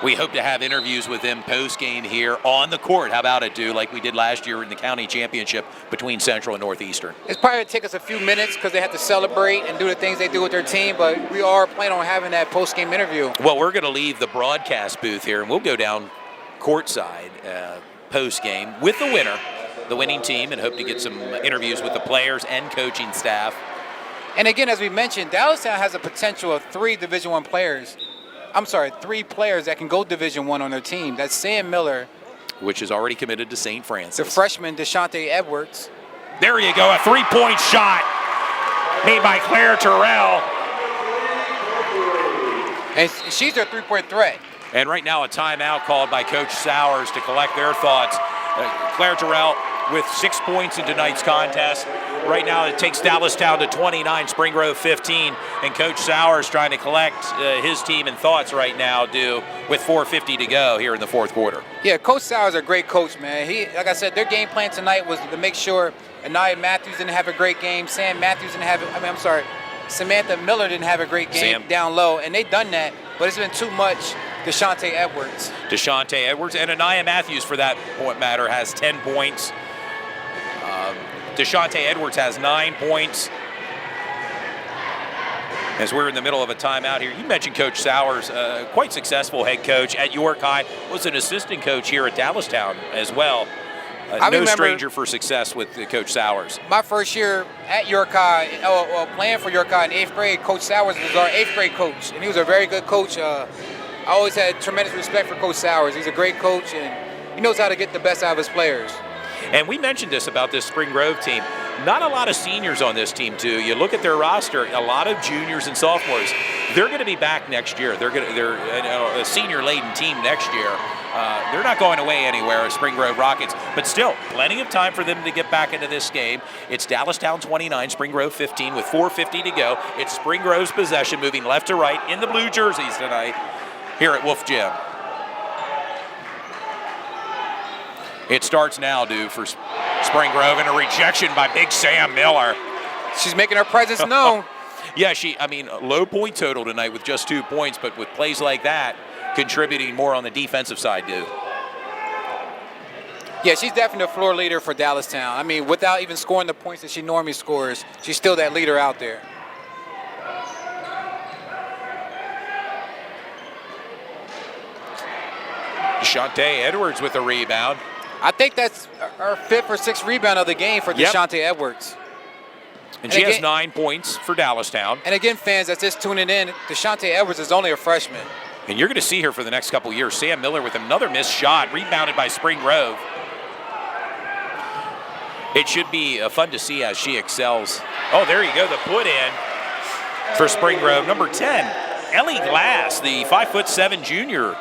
We hope to have interviews with them post-game here on the court. How about it, dude? Like we did last year in the county championship between Central and Northeastern. It's probably going to take us a few minutes because they have to celebrate and do the things they do with their team, but we are planning on having that post-game interview. Well, we're going to leave the broadcast booth here, and we'll go down courtside post-game with the winner, the winning team, and hope to get some interviews with the players and coaching staff. And again, as we mentioned, Dallastown has a potential of 3 Division I players. I'm sorry, 3 players that can go Division I on their team. That's Sam Miller, which is already committed to St. Francis. The freshman, Deshante Edwards. There you go, a 3-point shot made by Claire Terrell. And she's their 3-point threat. And right now a timeout called by Coach Sowers to collect their thoughts. Claire Terrell with 6 points in tonight's contest. Right now it takes Dallastown to 29, Spring Grove 15, and Coach Sowers trying to collect his team and thoughts right now, with 4:50 to go here in the fourth quarter. Yeah, Coach Sowers is a great coach, man. Like I said, their game plan tonight was to make sure Anaya Matthews didn't have a great game, Samantha Miller didn't have a great game down low, and they done that, but it's been too much Deshante Edwards. Deshante Edwards and Anaya Matthews, for that point matter, has 10 points. Deshante Edwards has 9 points. As we're in the middle of a timeout here, you mentioned Coach Sowers, quite successful head coach at York High, was an assistant coach here at Dallastown as well. No stranger for success with Coach Sowers. My first year at York High, playing for York High in 8th grade, Coach Sowers was our 8th grade coach, and he was a very good coach. I always had tremendous respect for Coach Sowers. He's a great coach, and he knows how to get the best out of his players. And we mentioned this about this Spring Grove team. Not a lot of seniors on this team, too. You look at their roster, a lot of juniors and sophomores. They're going to be back next year. They're a senior-laden team next year. They're not going away anywhere, Spring Grove Rockets. But still, plenty of time for them to get back into this game. It's Dallastown 29, Spring Grove 15 with 4:50 to go. It's Spring Grove's possession, moving left to right in the blue jerseys tonight here at Wolf Gym. It starts now, for Spring Grove, and a rejection by big Sam Miller. She's making her presence known. Yeah, low point total tonight with just 2 points, but with plays like that, contributing more on the defensive side, Yeah, she's definitely the floor leader for Dallastown. Without even scoring the points that she normally scores, she's still that leader out there. Deshante Edwards with a rebound. I think that's her 5th or 6th rebound of the game for Deshante Edwards. And she has 9 points for Dallastown. And again, fans that's just tuning in, Deshante Edwards is only a freshman. And you're going to see her for the next couple years. Sam Miller with another missed shot, rebounded by Spring Grove. It should be fun to see as she excels. Oh, there you go, the put in for Spring Grove. Number 10, Ellie Glass, the 5'7" junior.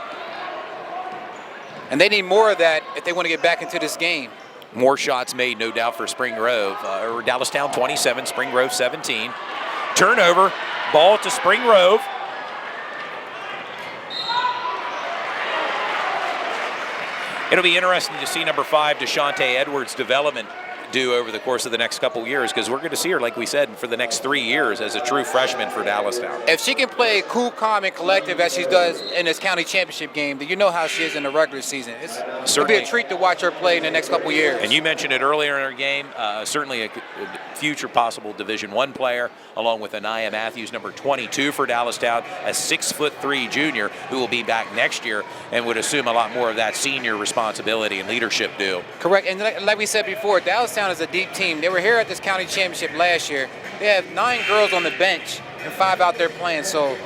And they need more of that if they want to get back into this game. More shots made, no doubt, for Spring Grove. Dallastown 27, Spring Grove 17. Turnover, ball to Spring Grove. It'll be interesting to see number 5, Deshante Edwards' development do over the course of the next couple years, because we're going to see her, like we said, for the next 3 years as a true freshman for Dallastown. If she can play cool, calm, and collective as she does in this county championship game, then you know how she is in the regular season. It'll be a treat to watch her play in the next couple years. And you mentioned it earlier in her game, certainly a future possible Division I player, along with Anaya Matthews, number 22 for Dallastown, a 6'3" junior who will be back next year and would assume a lot more of that senior responsibility and leadership due. Correct, and like we said before, Dallastown is a deep team. They were here at this county championship last year. They have 9 girls on the bench and 5 out there playing, so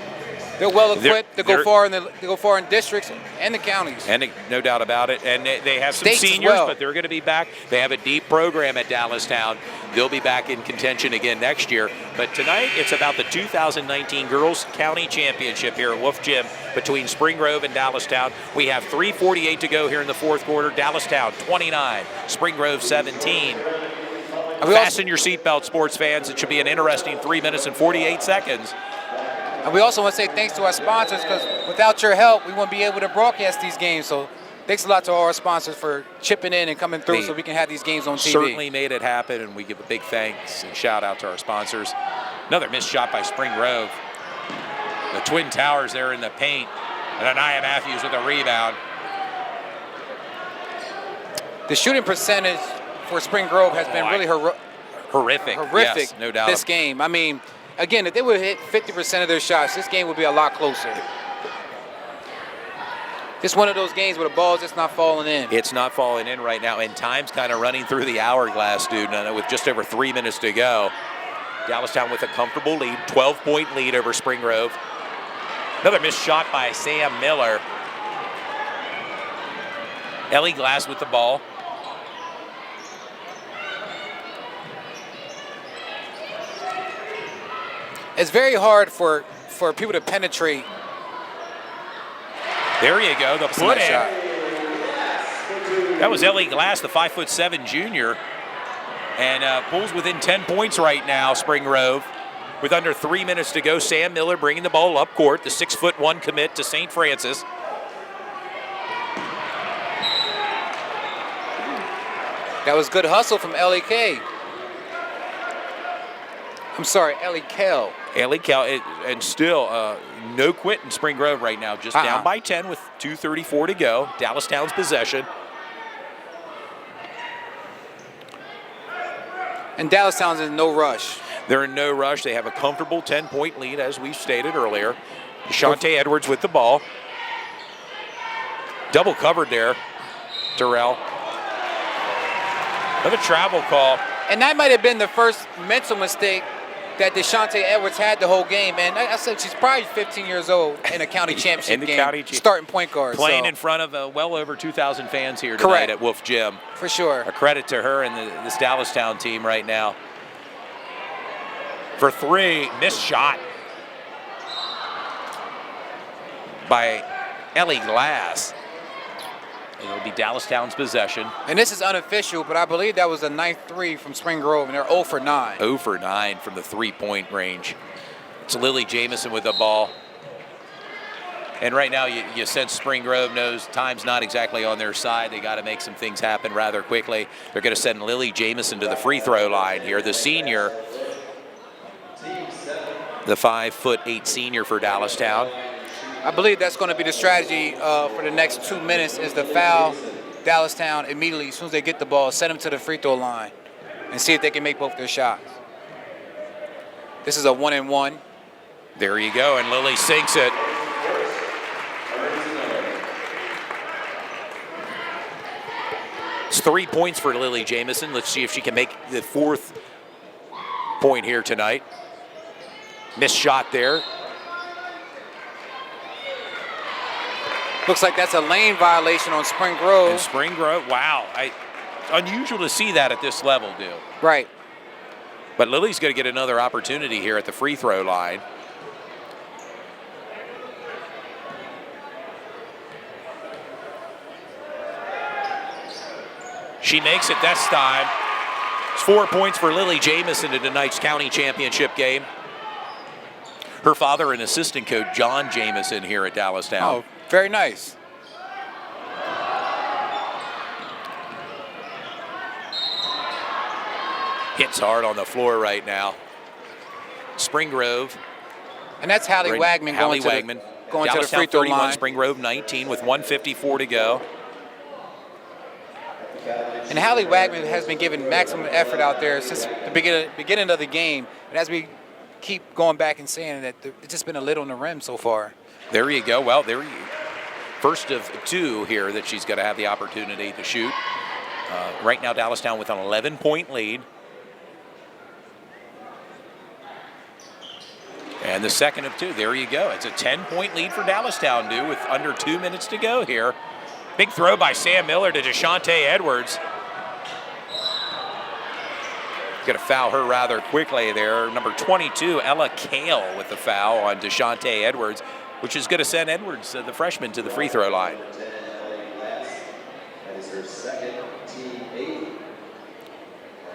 They're well equipped to go far in districts and the counties. And no doubt about it. And they have some States as seniors, well. but they're going to be back. They have a deep program at Dallastown. They'll be back in contention again next year. But tonight, it's about the 2019 Girls County Championship here at Wolf Gym between Spring Grove and Dallastown. We have 3:48 to go here in the fourth quarter. Dallastown 29, Spring Grove 17. Fasten your seatbelt, sports fans. It should be an interesting 3 minutes and 48 seconds. And we also want to say thanks to our sponsors, because without your help, we wouldn't be able to broadcast these games. So thanks a lot to all our sponsors for chipping in and coming through so we can have these games on TV. Certainly made it happen, and we give a big thanks and shout out to our sponsors. Another missed shot by Spring Grove. The Twin Towers there in the paint, and Anaya Matthews with a rebound. The shooting percentage for Spring Grove has been really horrific. Yes, no doubt. This game. I mean, again, if they would hit 50% of their shots, this game would be a lot closer. Just one of those games where the ball's just not falling in. It's not falling in right now, and time's kind of running through the hourglass, dude, with just over 3 minutes to go. Dallastown with a comfortable lead, 12-point lead over Spring Grove. Another missed shot by Sam Miller. Ellie Glass with the ball. It's very hard for people to penetrate. There you go, the put in. Shot. That was Ellie Glass, the 5'7" junior. And pulls within 10 points right now, Spring Grove. With under 3 minutes to go, Sam Miller bringing the ball up court, the 6'1" commit to St. Francis. That was good hustle from Ellie K. I'm sorry, Ellie Kell. Ellie Kell, and still no quit in Spring Grove right now. Just down by 10 with 2:34 to go. Dallastown's possession. And Dallastown's in no rush. They're in no rush. They have a comfortable 10-point lead, as we stated earlier. Shante Edwards with the ball. Double covered there, Terrell. Another travel call. And that might have been the first mental mistake that DeShante Edwards had the whole game. And I said she's probably 15 years old in a county championship game, starting point guard. Playing in front of well over 2,000 fans here tonight at Wolf Gym. For sure. A credit to her and this Dallastown team right now. For three, missed shot by Ellie Glass. It'll be Dallastown's possession. And this is unofficial, but I believe that was a 9th three from Spring Grove, and they're 0 for 9. 0 for 9 from the three-point range. It's Lily Jamison with the ball. And right now, you sense Spring Grove knows time's not exactly on their side. They got to make some things happen rather quickly. They're going to send Lily Jamison to the free throw line here. The senior, the 5'8" senior for Dallastown. I believe that's going to be the strategy for the next 2 minutes is to foul Dallastown immediately as soon as they get the ball, send them to the free throw line, and see if they can make both their shots. This is a 1-and-1. There you go, and Lily sinks it. It's 3 points for Lily Jamison. Let's see if she can make the 4th point here tonight. Missed shot there. Looks like that's a lane violation on Spring Grove. And Spring Grove, wow. Unusual to see that at this level, dude. Right. But Lily's going to get another opportunity here at the free throw line. She makes it this time. It's 4 points for Lily Jamison in tonight's county championship game. Her father and assistant coach, John Jamison, here at Dallastown. Oh, very nice. Hits hard on the floor right now. Spring Grove. And that's Hallie Wagman going to the free throw 31, line. Spring Grove 19 with 1:54 to go. And Hallie Wagman has been giving maximum effort out there since the beginning of the game. And as we keep going back and saying that it's just been a lid on the rim so far. There you go. Well, first of two here that she's going to have the opportunity to shoot. Right now, Dallastown with an 11-point lead. And the second of two. There you go. It's a 10-point lead for Dallastown, with under 2 minutes to go here. Big throw by Sam Miller to Deshante Edwards. Going to foul her rather quickly there. Number 22, Ella Kale, with the foul on Deshante Edwards, which is going to send Edwards, the freshman, to the free throw line. That is her second, team 8. On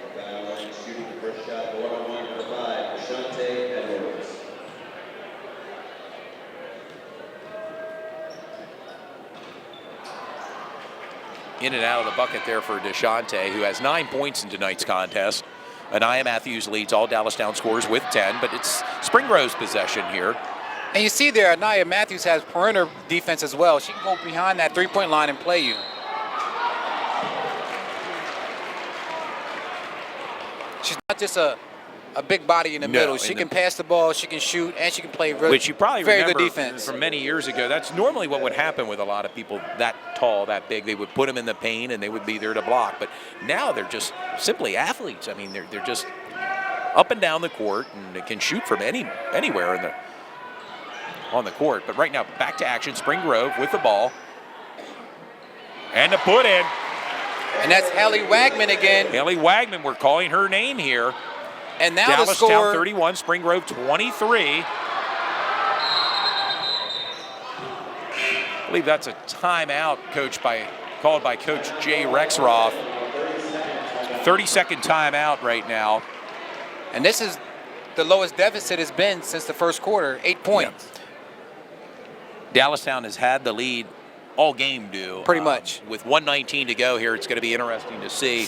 the foul line, shooting the first shot, one-on-one for 5, Deshante Edwards. In and out of the bucket there for Deshante, who has 9 points in tonight's contest. Anaya Matthews leads all Dallastown scores with 10, but it's Spring Grove's possession here. And you see there, Anaya Matthews has perimeter defense as well. She can go behind that three-point line and play you. She's not just a big body in the middle. She can pass the ball, she can shoot, and she can play really, which you probably very remember good defense. From many years ago. That's normally what would happen with a lot of people that tall, that big. They would put them in the paint and they would be there to block. But now they're just simply athletes. I mean, they're just up and down the court, and they can shoot from anywhere on the court. But right now, back to action. Spring Grove with the ball. And the put in. And that's Hallie Wagman again. Hallie Wagman, we're calling her name here. And now Dallastown the score, 31, Spring Grove 23. I believe that's a timeout called by Coach Jay Rexroth. 30-second timeout right now. And this is the lowest deficit has been since the first quarter, 8 points. Yeah. Dallastown has had the lead all game, pretty much. With 1:19 to go here, it's going to be interesting to see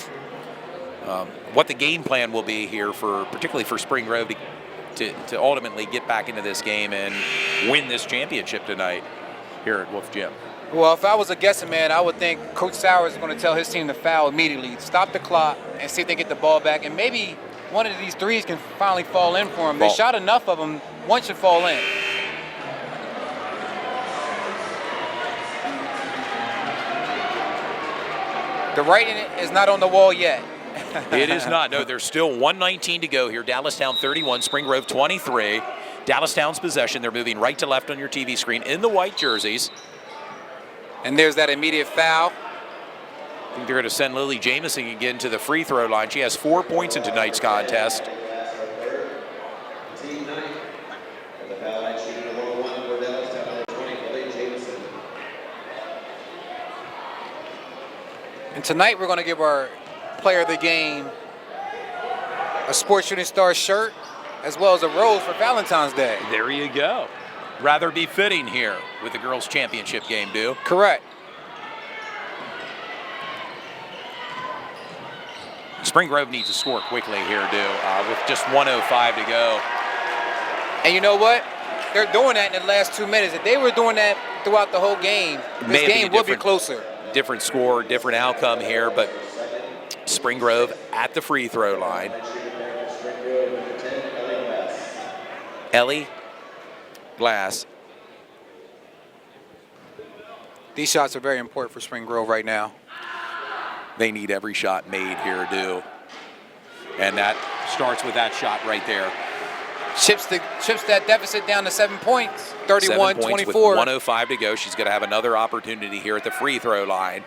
what the game plan will be here, particularly for Spring Grove to ultimately get back into this game and win this championship tonight here at Wolf Gym. Well, if I was a guessing man, I would think Coach Sauer is going to tell his team to foul immediately, stop the clock, and see if they get the ball back. And maybe one of these threes can finally fall in for them. They shot enough of them, one should fall in. The writing is not on the wall yet. It is not. No, there's still 1:19 to go here. Dallastown 31, Spring Grove 23. Dallastown's possession. They're moving right to left on your TV screen in the white jerseys. And there's that immediate foul. I think they're going to send Lily Jamison again to the free throw line. She has 4 points in tonight's contest. Team 9. On the foul line, shooting a 1-1 for Dallastown, number 20, Lily Jamison. And tonight we're going to give our player of the game a Sports Shooting Star shirt as well as a rose for Valentine's Day. There you go. Rather befitting here with the girls' championship game, Correct. Spring Grove needs to score quickly here, with just 1:05 to go. And you know what? They're doing that in the last 2 minutes. If they were doing that throughout the whole game, this game would be closer. Different score, different outcome here, but Spring Grove at the free throw line. Ellie Glass. These shots are very important for Spring Grove right now. They need every shot made here, and that starts with that shot right there. Chips that deficit down to 7 points, 31-24. 7 points with 1:05 to go. She's going to have another opportunity here at the free throw line.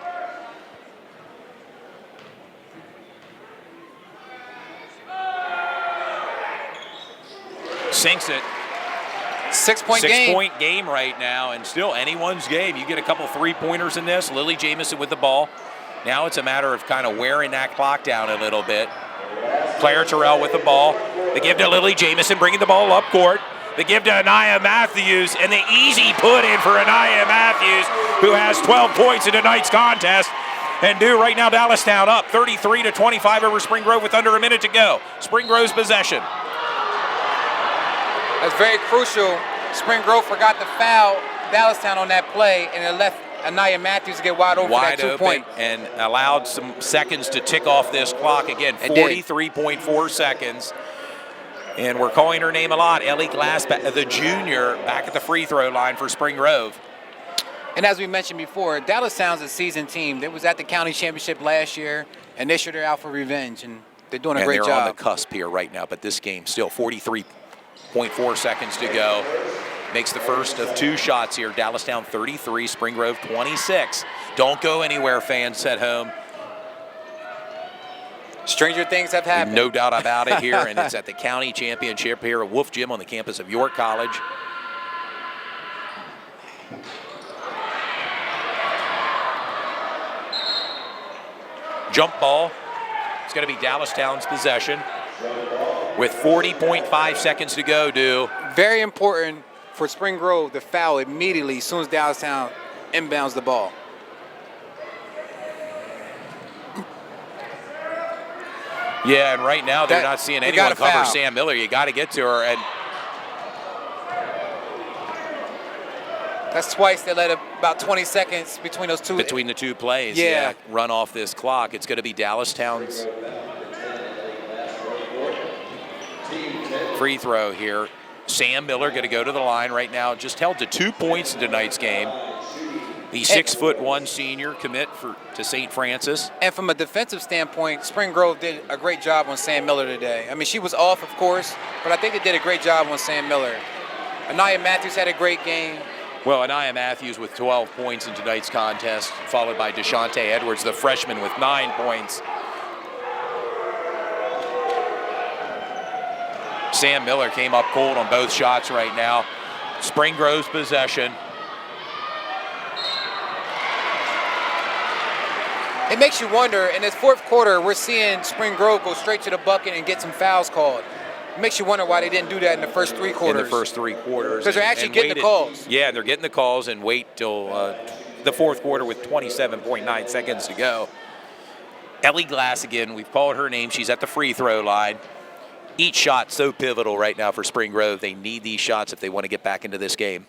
Sinks it. 6 point game. 6 point game right now, and still anyone's game. You get a couple three-pointers in this. Lily Jamison with the ball. Now it's a matter of kind of wearing that clock down a little bit. Claire Terrell with the ball. They give to Lily Jamison, bringing the ball up court. They give to Anaya Matthews, and the easy put in for Anaya Matthews, who has 12 points in tonight's contest. And right now, Dallastown up 33-25 over Spring Grove with under a minute to go. Spring Grove's possession. That's very crucial. Spring Grove forgot to foul Dallastown on that play, and it left Anaya Matthews to get wide open for that 2 point. And allowed some seconds to tick off this clock again. 43.4 seconds. And we're calling her name a lot. Ellie Glass, the junior, back at the free throw line for Spring Grove. And as we mentioned before, Dallastown's a seasoned team. They was at the county championship last year, and this year they're out for revenge, and they're doing a great job. They're on the cusp here right now, but this game still 43 0.4 seconds to go. Makes the first of 2 shots here. Dallastown 33, Spring Grove 26. Don't go anywhere, fans at home. Stranger things have happened. No doubt about it here, and it's at the county championship here at Wolf Gym on the campus of York College. Jump ball. It's going to be Dallastown's possession with 40.5 seconds to go, Very important for Spring Grove to foul immediately as soon as Dallastown inbounds the ball. Yeah, and right now they're not seeing anyone cover foul. Sam Miller. You got to get to her. And that's twice they let about 20 seconds between those two. Between the 2 plays, yeah. Run off this clock. It's going to be Dallastown's free throw here. Sam Miller going to go to the line right now. Just held to 2 points in tonight's game. The 6'1" senior commit to St. Francis. And from a defensive standpoint, Spring Grove did a great job on Sam Miller today. I mean, she was off, of course, but I think they did a great job on Sam Miller. Anaya Matthews had a great game. Well, Anaya Matthews with 12 points in tonight's contest, followed by DeShante Edwards, the freshman, with 9 points. Sam Miller came up cold on both shots right now. Spring Grove's possession. It makes you wonder, in this fourth quarter, we're seeing Spring Grove go straight to the bucket and get some fouls called. It makes you wonder why they didn't do that in the first 3 quarters. In the first 3 quarters. Because they're actually getting the calls. Yeah, they're getting the calls, and wait till the fourth quarter with 27.9 seconds to go. Ellie Glass again, we've called her name. She's at the free throw line. Each shot so pivotal right now for Spring Grove. They need these shots if they want to get back into this game.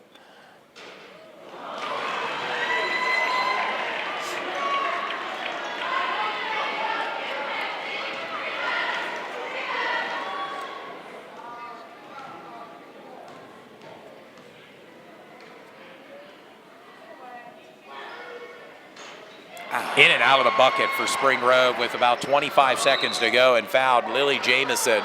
In and out of the bucket for Spring Grove with about 25 seconds to go, and fouled Lily Jamison.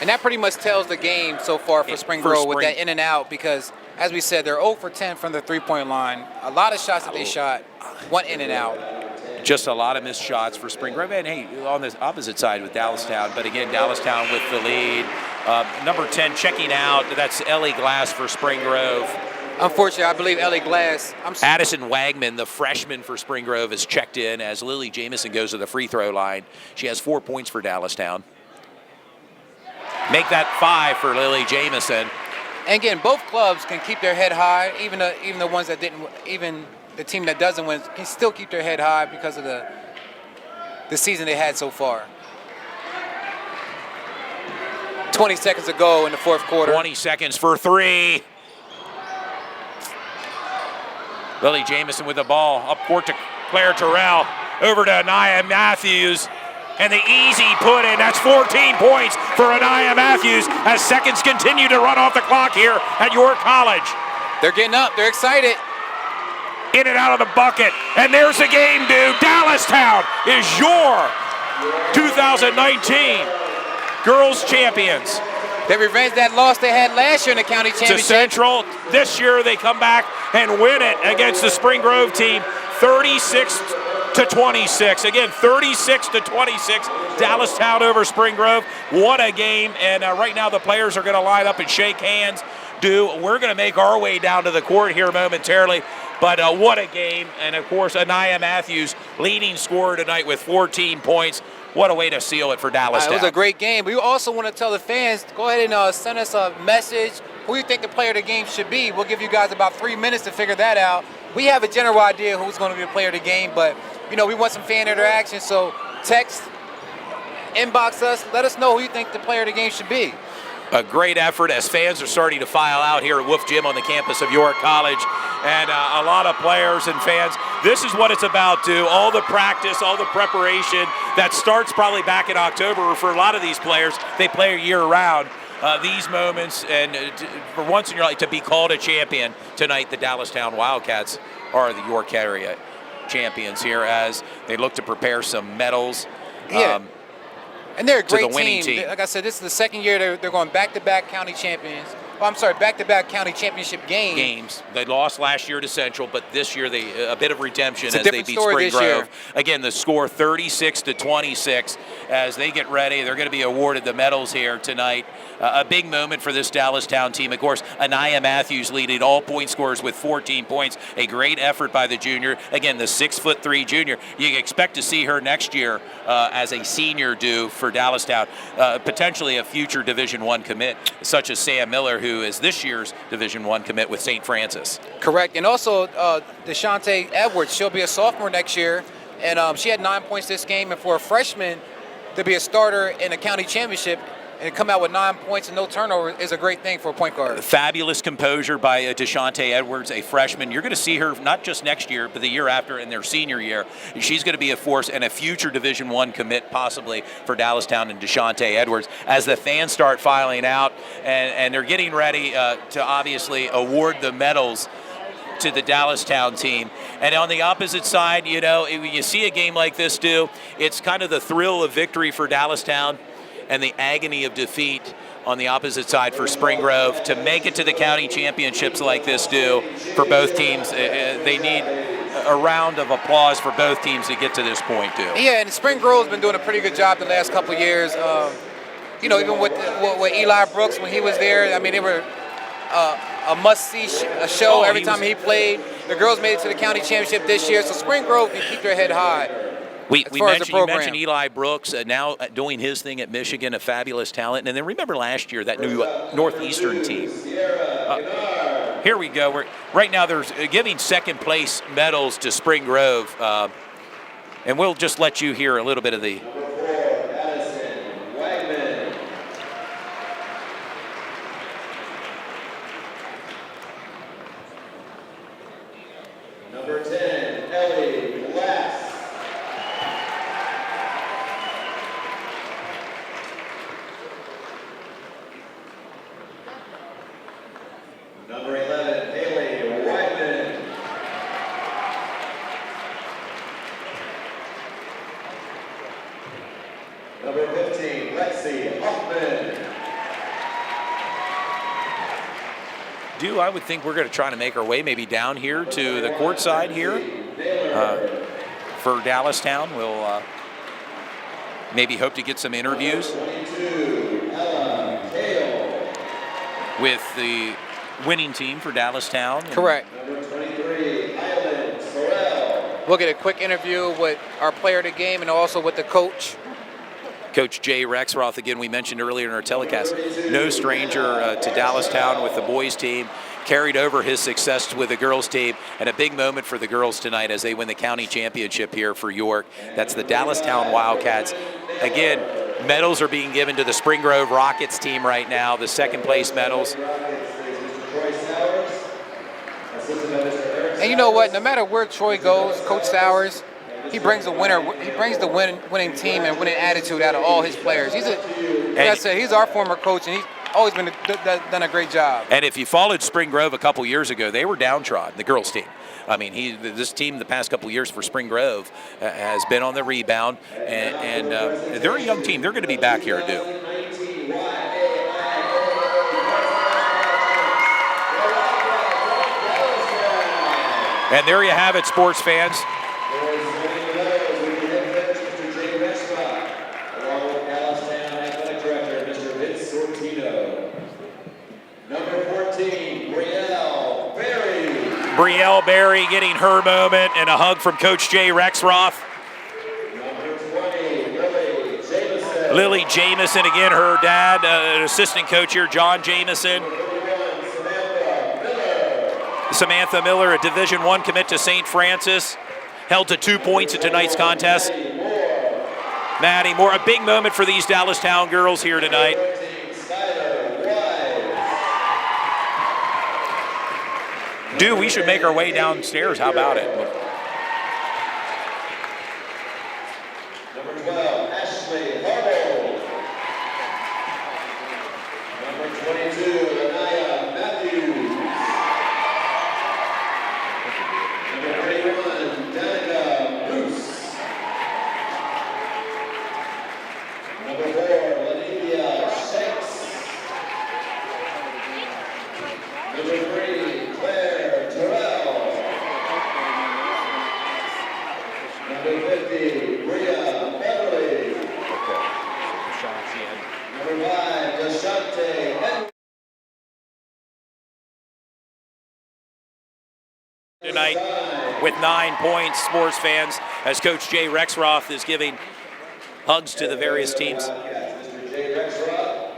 And that pretty much tells the game so far for Spring Grove with that in and out, because, as we said, they're 0 for 10 from the three-point line. A lot of shots that they shot went in and out. Just a lot of missed shots for Spring Grove. And, hey, on the opposite side with Dallastown. But, again, Dallastown with the lead. Number 10 checking out. That's Ellie Glass for Spring Grove. Unfortunately, I believe Ellie Glass. Addison Wagman, the freshman for Spring Grove, is checked in as Lily Jamison goes to the free throw line. She has 4 points for Dallastown. Make that 5 for Lily Jamison. And again, both clubs can keep their head high. Even the ones that didn't, even the team that doesn't win can still keep their head high because of the season they had so far. 20 seconds to go in the fourth quarter. 20 seconds for 3. Lily Jamison with the ball. Up court to Claire Terrell. Over to Anaya Matthews. And the easy put in. That's 14 points for Anaya Matthews as seconds continue to run off the clock here at York College. They're getting up. They're excited. In and out of the bucket. And there's the game, dude. Dallastown is your 2019 girls champions. They revenge that loss they had last year in the county championship. To Central. This year they come back and win it against the Spring Grove team, 36-26. Again, 36-26. Dallastown over Spring Grove. What a game. And right now the players are going to line up and shake hands. We're going to make our way down to the court here momentarily. But what a game. And, of course, Anaya Matthews, leading scorer tonight with 14 points. What a way to seal it for Dallastown. It was a great game. We also want to tell the fans, go ahead and send us a message. Who you think the player of the game should be? We'll give you guys about 3 minutes to figure that out. We have a general idea who's going to be the player of the game, but, we want some fan interaction. So text, inbox us, let us know who you think the player of the game should be. A great effort as fans are starting to file out here at Wolf Gym on the campus of York College. And a lot of players and fans. This is what it's about, all the practice, all the preparation that starts probably back in October. For a lot of these players, they play year-round. These moments, and for once in your life, to be called a champion tonight, the Dallastown Wildcats are the York area champions here as they look to prepare some medals. Yeah. And they're a to great the winning team. Like I said, this is the second year they're going back-to-back county champions. Oh, I'm sorry, back-to-back county championship games. They lost last year to Central, but this year they a bit of redemption It's a as they different beat story Spring this year. Grove. Again, the score 36-26 as they get ready. They're going to be awarded the medals here tonight. A big moment for this Dallastown team. Of course, Anaya Matthews leading all point scorers with 14 points. A great effort by the junior. Again, the 6'3" junior. You expect to see her next year as a senior do for Dallastown. Potentially a future Division I commit, such as Sam Miller, who is this year's Division I commit with St. Francis. Correct. And also, Deshante Edwards, she'll be a sophomore next year. And she had 9 points this game. And for a freshman to be a starter in a county championship and come out with 9 points and no turnover is a great thing for a point guard. Fabulous composure by Deshante Edwards, a freshman. You're going to see her not just next year, but the year after in their senior year. She's going to be a force and a future Division I commit possibly for Dallastown and Deshante Edwards as the fans start filing out and they're getting ready to obviously award the medals to the Dallastown team. And on the opposite side, you know, when you see a game like this, it's kind of the thrill of victory for Dallastown and the agony of defeat on the opposite side for Spring Grove. To make it to the county championships like this for both teams, they need a round of applause for both teams to get to this point, Yeah, and Spring Grove's been doing a pretty good job the last couple of years. You know, even with Eli Brooks when he was there, I mean, they were a must-see show every time he played. The girls made it to the county championship this year, so Spring Grove can keep their head high. You mentioned Eli Brooks, now doing his thing at Michigan, a fabulous talent. And then remember last year, that new Northeastern team. Here we go. Right now, they're giving second place medals to Spring Grove. And we'll just let you hear a little bit of the... Number 10, Ellie Glass. Number 11, Haley Wyman. Number 15, Lexi Hoffman. I would think we're going to try to make our way maybe down here to the court side here for Dallastown. We'll maybe hope to get some interviews with the winning team for Dallastown. Correct. Number 23, Island Sorrell. We'll get a quick interview with our player of the game and also with the coach. Coach Jay Rexroth, again, we mentioned earlier in our telecast, no stranger to Dallastown with the boys team, carried over his success with the girls team, and a big moment for the girls tonight as they win the county championship here for York. That's the Dallastown Wildcats. Again, medals are being given to the Spring Grove Rockets team right now, the second place medals. And you know what? No matter where Troy goes, Coach Sowers, he brings the winning team and winning attitude out of all his players. He's our former coach, and he's always done a great job. And if you followed Spring Grove a couple years ago, they were downtrodden, the girls team. I mean, this team the past couple years for Spring Grove has been on the rebound, and they're a young team. They're going to be back here, And there you have it, sports fans. Brielle Berry getting her moment and a hug from Coach Jay Rexroth. Lily Jamison, again, her dad, an assistant coach here, John Jamison. Samantha Miller, a Division I commit to St. Francis, held to 2 points in tonight's contest. Maddie Moore, a big moment for these Dallastown girls here tonight. We should make our way downstairs. How about it? Number 12, Ashley Harlow. Number 22, Anaya Matthews. Number 31, Danica Moose. Number Number 50, Bria Beverly. Okay. So the shots in. Number 5, Deshante Edwards. Tonight with 9 points, sports fans, as Coach Jay Rexroth is giving hugs to the various teams. Mr. Jay Rexroth,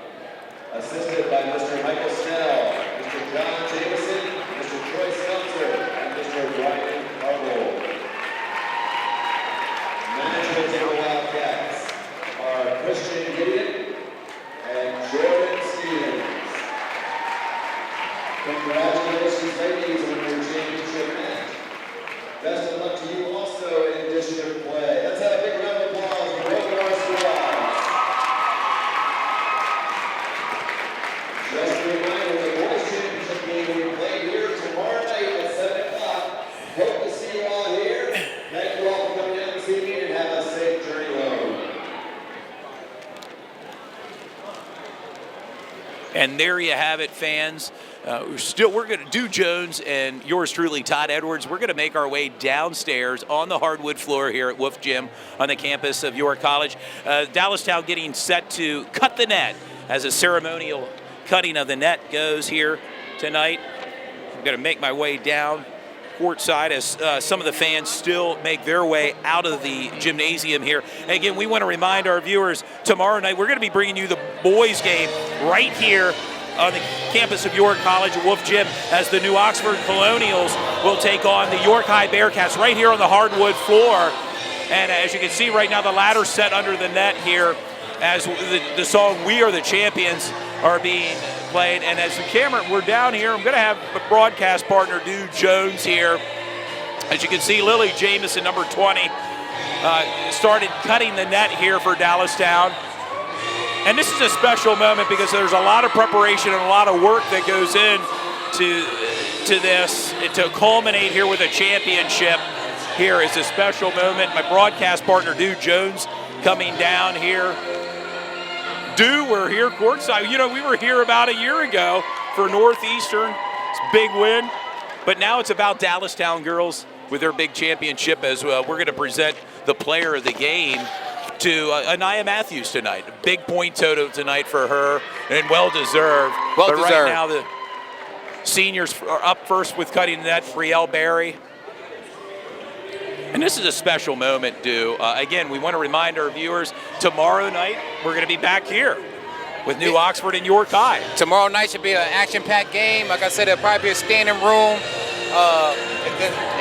assisted by Mr. Michael Snell, Mr. John Jameson, Mr. Troy Seltzer, and Mr. Ryan Harbold. Management of the Wildcats are Christian Gideon and Jordan Stevens. Congratulations, ladies, on your championship match. Best of luck to you also in district play. Let's have a big round of applause for both of our squads. Just a reminder, the boys' championship game will be played here tomorrow night at 7 o'clock. Hope to see you all here. Thank you all for coming down this evening and have a safe journey home. And there you have it, fans. We're going to do Jones and yours truly, Todd Edwards. We're going to make our way downstairs on the hardwood floor here at Wolf Gym on the campus of York College. Dallastown getting set to cut the net as a ceremonial cutting of the net goes here tonight. I'm going to make my way down courtside as some of the fans still make their way out of the gymnasium here. And again, we want to remind our viewers, tomorrow night we're going to be bringing you the boys game right here on the campus of York College at Wolf Gym as the New Oxford Colonials will take on the York High Bearcats right here on the hardwood floor. And as you can see right now, the ladder's set under the net here as the song We Are the Champions are being played. And as the camera, we're down here, I'm going to have the broadcast partner, Dude Jones, here. As you can see, Lily Jamison, number 20, started cutting the net here for Dallastown. And this is a special moment because there's a lot of preparation and a lot of work that goes into this. And to culminate here with a championship here is a special moment. My broadcast partner, Dude Jones, coming down here. Dude, we're here courtside. You know, we were here about a year ago for Northeastern. It's a big win. But now it's about Dallastown girls with their big championship as well. We're going to present the player of the game to Anaya Matthews tonight. A big point total tonight for her, and well-deserved. But right now the seniors are up first with cutting the net, Brielle Berry. And this is a special moment, again, we want to remind our viewers, tomorrow night we're going to be back here with New Oxford and York High. Tomorrow night should be an action-packed game. Like I said, it'll probably be a standing room.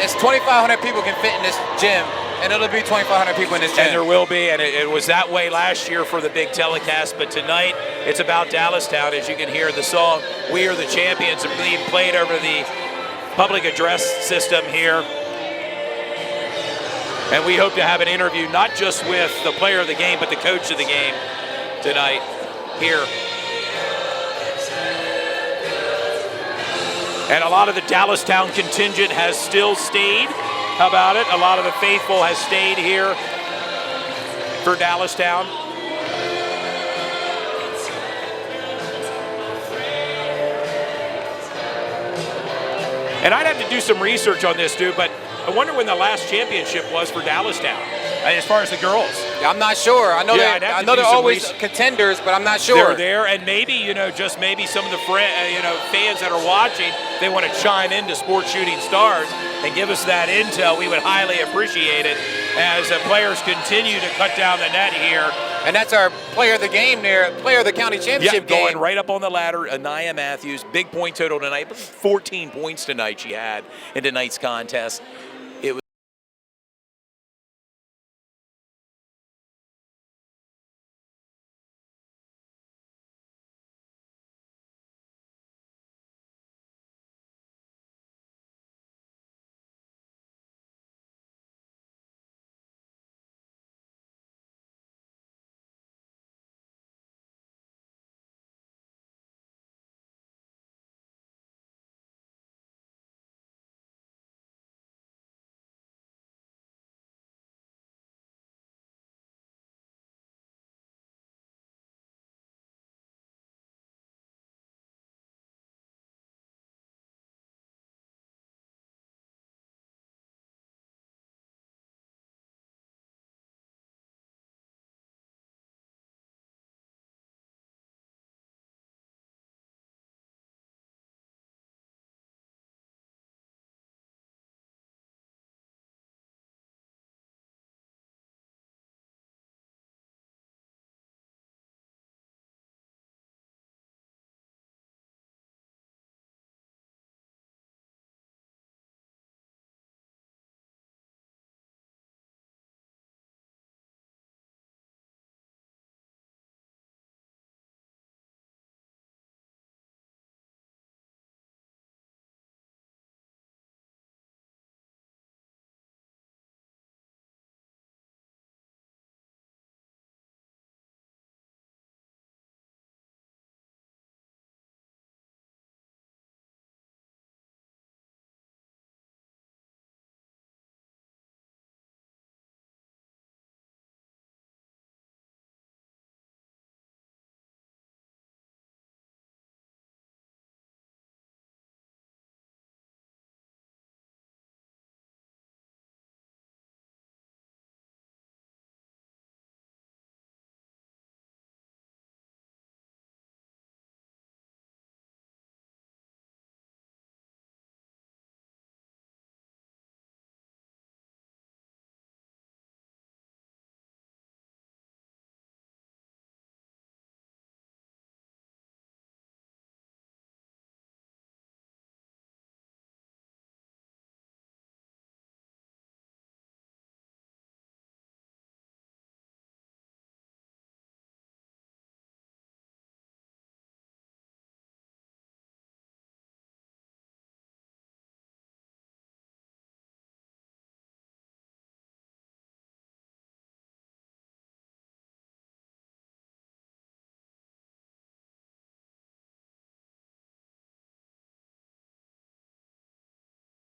It's 2,500 people can fit in this gym. And it'll be 2,500 people in this gym. And there will be, and it was that way last year for the big telecast, but tonight it's about Dallastown. As you can hear the song, We Are the Champions, being played over the public address system here. And we hope to have an interview not just with the player of the game, but the coach of the game tonight here. And a lot of the Dallastown contingent has still stayed. How about it? A lot of the faithful has stayed here for Dallastown. And I'd have to do some research on this, dude, but I wonder when the last championship was for Dallastown, as far as the girls. I'm not sure. I know they're always contenders, but I'm not sure. They're there, and maybe, just maybe some of the fans that are watching, they want to chime into Sports Shooting Stars and give us that intel. We would highly appreciate it as the players continue to cut down the net here. And that's our player of the game there, player of the county championship game. Going right up on the ladder, Anaya Matthews, big point total tonight, 14 points tonight she had in tonight's contest.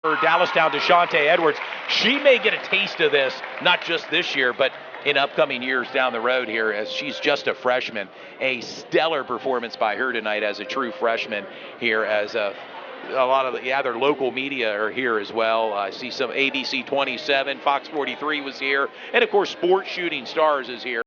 For Dallastown, Deshaunte Edwards, she may get a taste of this, not just this year, but in upcoming years down the road here, as she's just a freshman. A stellar performance by her tonight as a true freshman here, as a lot of the other local media are here as well. I see some ABC 27, Fox 43 was here, and of course Sports Shooting Stars is here.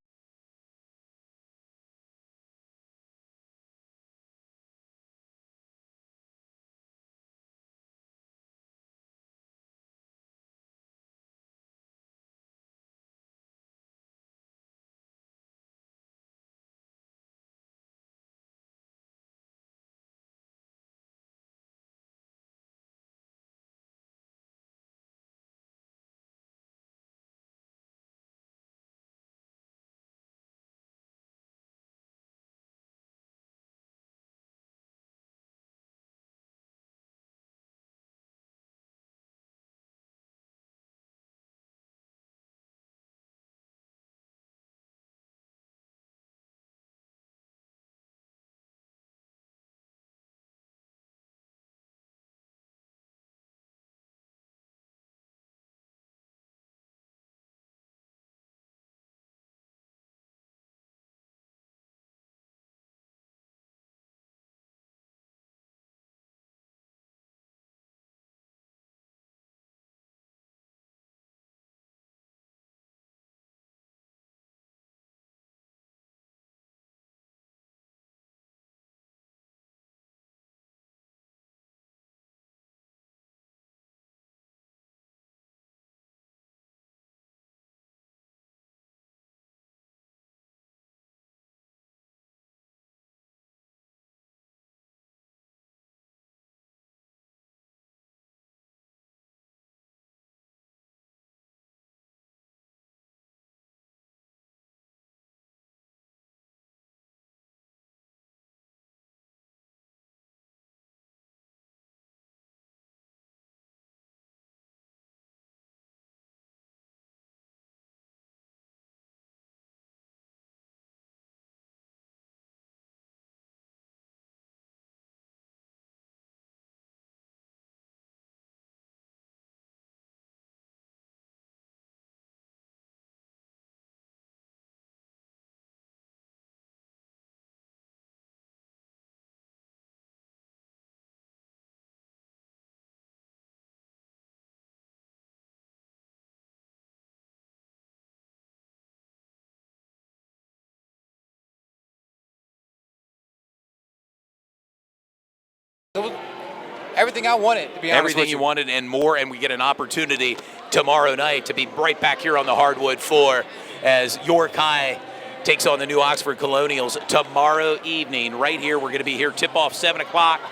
Everything I wanted, to be honest Everything with you wanted and more, and we get an opportunity tomorrow night to be right back here on the hardwood floor as York High takes on the New Oxford Colonials tomorrow evening. Right here, we're going to be here, tip-off 7 o'clock,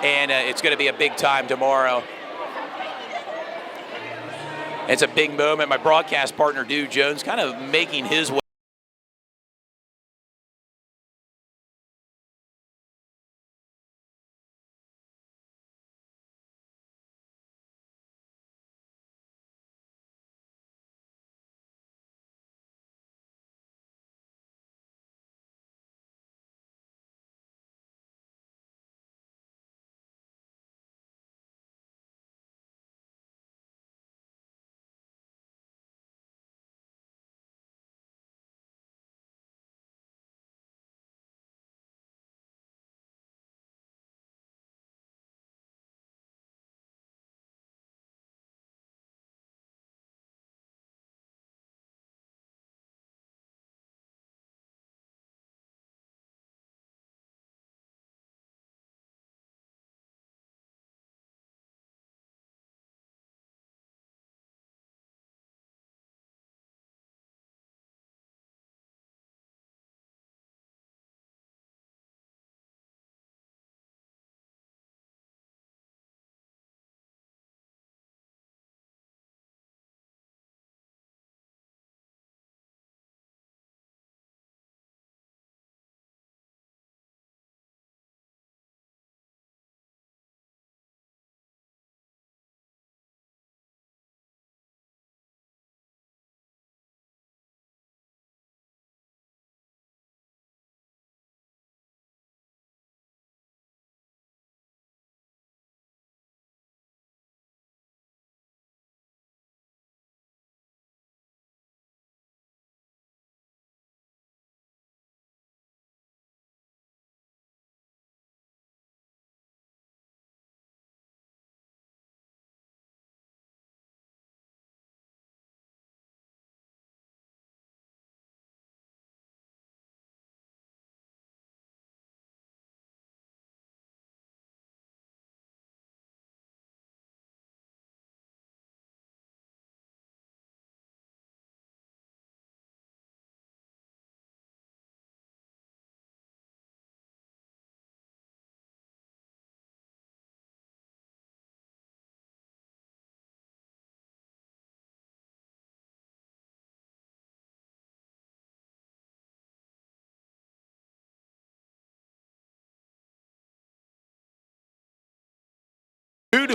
and it's going to be a big time tomorrow. It's a big moment. My broadcast partner, Dude Jones, kind of making his way.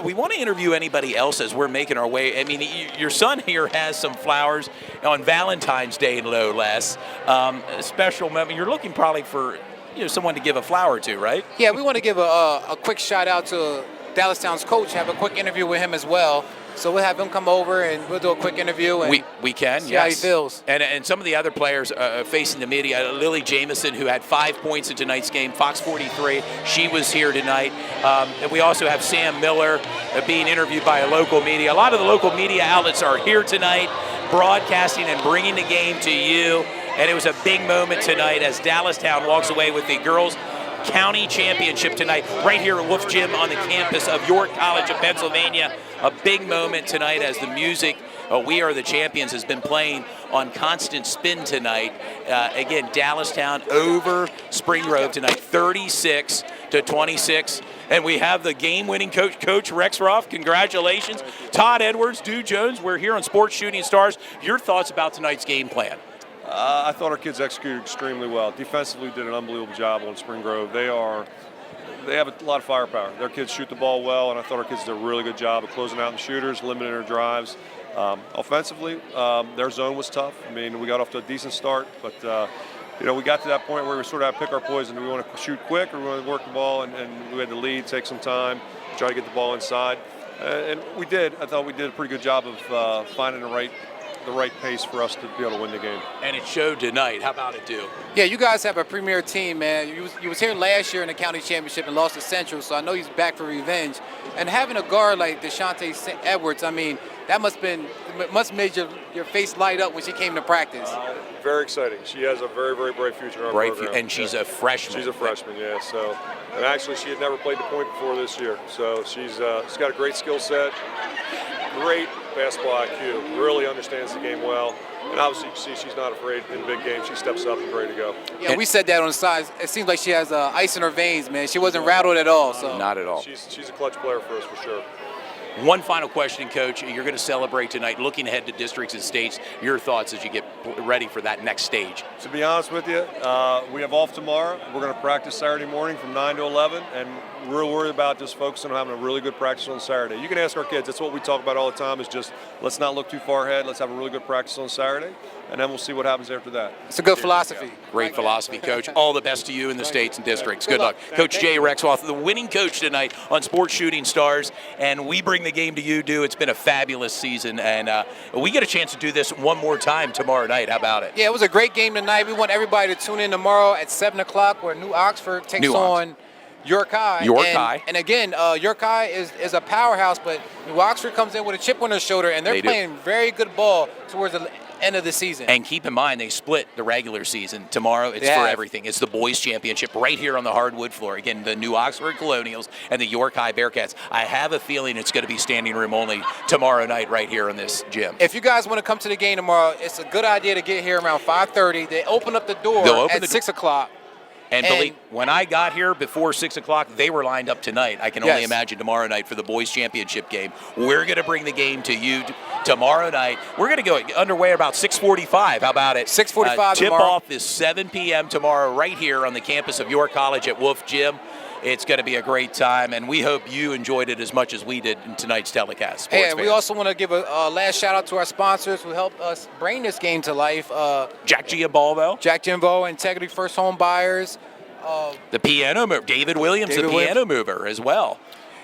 we want to interview anybody else as we're making our way. I mean, your son here has some flowers on Valentine's Day, no less. A special moment. You're looking probably for someone to give a flower to, right? Yeah, we want to give a quick shout out to Dallastown's coach, have a quick interview with him as well. So we'll have him come over and we'll do a quick interview. And we can, see yes. how he feels. And some of the other players facing the media, Lily Jamison, who had 5 points in tonight's game, Fox 43, she was here tonight. And we also have Sam Miller being interviewed by a local media. A lot of the local media outlets are here tonight, broadcasting and bringing the game to you. And it was a big moment tonight as Dallastown walks away with the girls' county championship tonight right here at Wolf Gym on the campus of York College of Pennsylvania. A big moment tonight as the music, We Are the Champions, has been playing on constant spin tonight. Again, Dallastown over Spring Grove tonight, 36-26. And we have the game-winning coach Rex Ruff. Congratulations. Todd Edwards, Stu Jones, we're here on Sports Shooting Stars. Your thoughts about tonight's game plan? I thought our kids executed extremely well. Defensively did an unbelievable job on Spring Grove. They have a lot of firepower. Their kids shoot the ball well, and I thought our kids did a really good job of closing out the shooters, limiting their drives. Offensively, their zone was tough. I mean, we got off to a decent start, but we got to that point where we sort of had to pick our poison. Do we want to shoot quick, or we want to work the ball? And we had to lead, take some time, try to get the ball inside. And we did. I thought we did a pretty good job of finding the right pace for us to be able to win the game. And it showed tonight. How about it, do? Yeah, you guys have a premier team, man. You was here last year in the county championship and lost to Central, so I know he's back for revenge. And having a guard like Deshante Edwards, I mean, that must made your face light up when she came to practice. Very exciting. She has a very, very bright future in our program. And she's a freshman. She's a freshman, yeah. So, and actually, she had never played the point before this year. So she's got a great skill set, great basketball IQ, really understands the game well. And obviously, you see she's not afraid in big games. She steps up and ready to go. Yeah, we said that on the side. It seems like she has ice in her veins, man. She wasn't rattled at all. So not at all. She's a clutch player for us, for sure. One final question, Coach. You're going to celebrate tonight, looking ahead to districts and states. Your thoughts as you get ready for that next stage? To be honest with you, we have off tomorrow. We're going to practice Saturday morning from 9 to 11, and we're worried about just focusing on having a really good practice on Saturday. You can ask our kids. That's what we talk about all the time, is just let's not look too far ahead. Let's have a really good practice on Saturday, and then we'll see what happens after that. It's a good philosophy. Great philosophy, Coach. All the best to you in the states and districts. Good luck. Coach Jay Rexroth, the winning coach tonight on Sports Shooting Stars, and we bring the game to you, Du. It's been a fabulous season, and we get a chance to do this one more time tomorrow night. How about it? Yeah, it was a great game tonight. We want everybody to tune in tomorrow at 7 o'clock where New Oxford takes on York High. And again, York High is a powerhouse, but New Oxford comes in with a chip on their shoulder, and they're playing very good ball towards the end of the season. And keep in mind, they split the regular season. Tomorrow, it's for everything. It's the boys' championship right here on the hardwood floor. Again, the New Oxford Colonials and the York High Bearcats. I have a feeling it's going to be standing room only tomorrow night right here in this gym. If you guys want to come to the game tomorrow, it's a good idea to get here around 5:30. They open up the door at 6 o'clock. And believe, when I got here before 6 o'clock, they were lined up tonight. I can only imagine tomorrow night for the boys' championship game. We're going to bring the game to you tomorrow night. We're going to go underway about 6:45. How about it? 6:45 Tip-off is 7 p.m. tomorrow right here on the campus of York College at Wolf Gym. It's going to be a great time, and we hope you enjoyed it as much as we did in tonight's telecast. Hey, we also want to give a last shout-out to our sponsors who helped us bring this game to life. Jack Giambalvo, Integrity First Home Buyers. The piano mover, David Williams, the piano mover as well.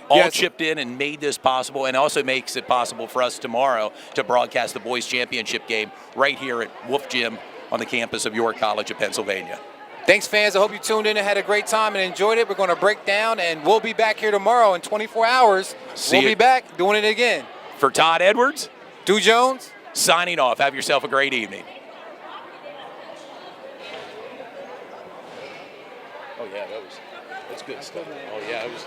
All chipped in and made this possible, and also makes it possible for us tomorrow to broadcast the boys' championship game right here at Wolf Gym on the campus of York College of Pennsylvania. Thanks, fans. I hope you tuned in and had a great time and enjoyed it. We're going to break down, and we'll be back here tomorrow in 24 hours. We'll be back doing it again. For Todd Edwards, Du Jones, signing off. Have yourself a great evening. Oh, yeah, that's good stuff. Oh, yeah, it was.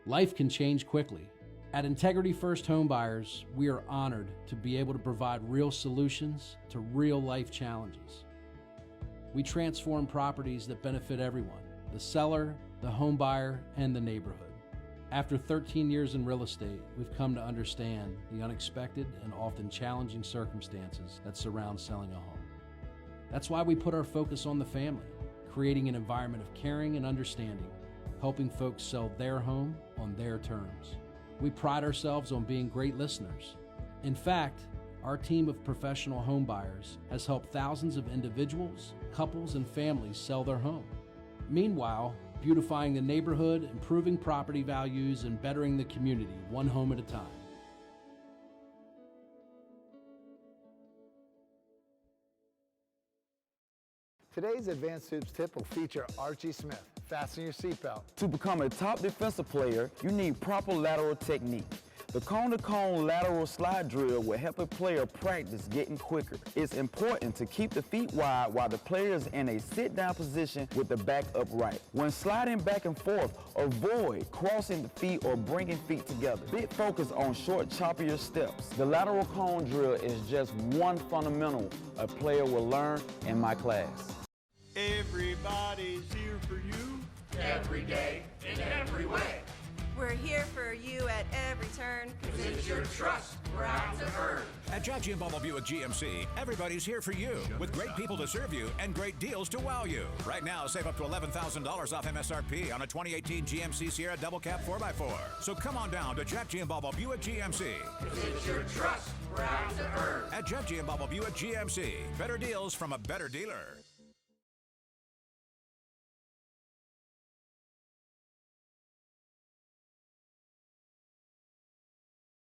Life can change quickly. At Integrity First Home Buyers, we are honored to be able to provide real solutions to real life challenges. We transform properties that benefit everyone, the seller, the home buyer, and the neighborhood. After 13 years in real estate, we've come to understand the unexpected and often challenging circumstances that surround selling a home. That's why we put our focus on the family, creating an environment of caring and understanding, helping folks sell their home on their terms. We pride ourselves on being great listeners. In fact, our team of professional home buyers has helped thousands of individuals, couples, and families sell their home. Meanwhile, beautifying the neighborhood, improving property values, and bettering the community one home at a time. Today's Advanced Hoops tip will feature Archie Smith. Fasten your seatbelt. To become a top defensive player, you need proper lateral technique. The cone-to-cone lateral slide drill will help a player practice getting quicker. It's important to keep the feet wide while the player is in a sit-down position with the back upright. When sliding back and forth, avoid crossing the feet or bringing feet together. Big focus on short, choppier steps. The lateral cone drill is just one fundamental a player will learn in my class. Everybody's here for you. Every day, in every way. We're here for you at every turn. 'Cause it's your trust we're out to earn. At Jackie and Bubble Buick GMC, everybody's here for you with great people to serve you and great deals to wow you. Right now, save up to $11,000 off MSRP on a 2018 GMC Sierra Double Cab 4x4. So come on down to Jackie and Bubble Buick GMC. 'Cause it's your trust we're out to earn. At Jackie and Bubble Buick GMC, better deals from a better dealer.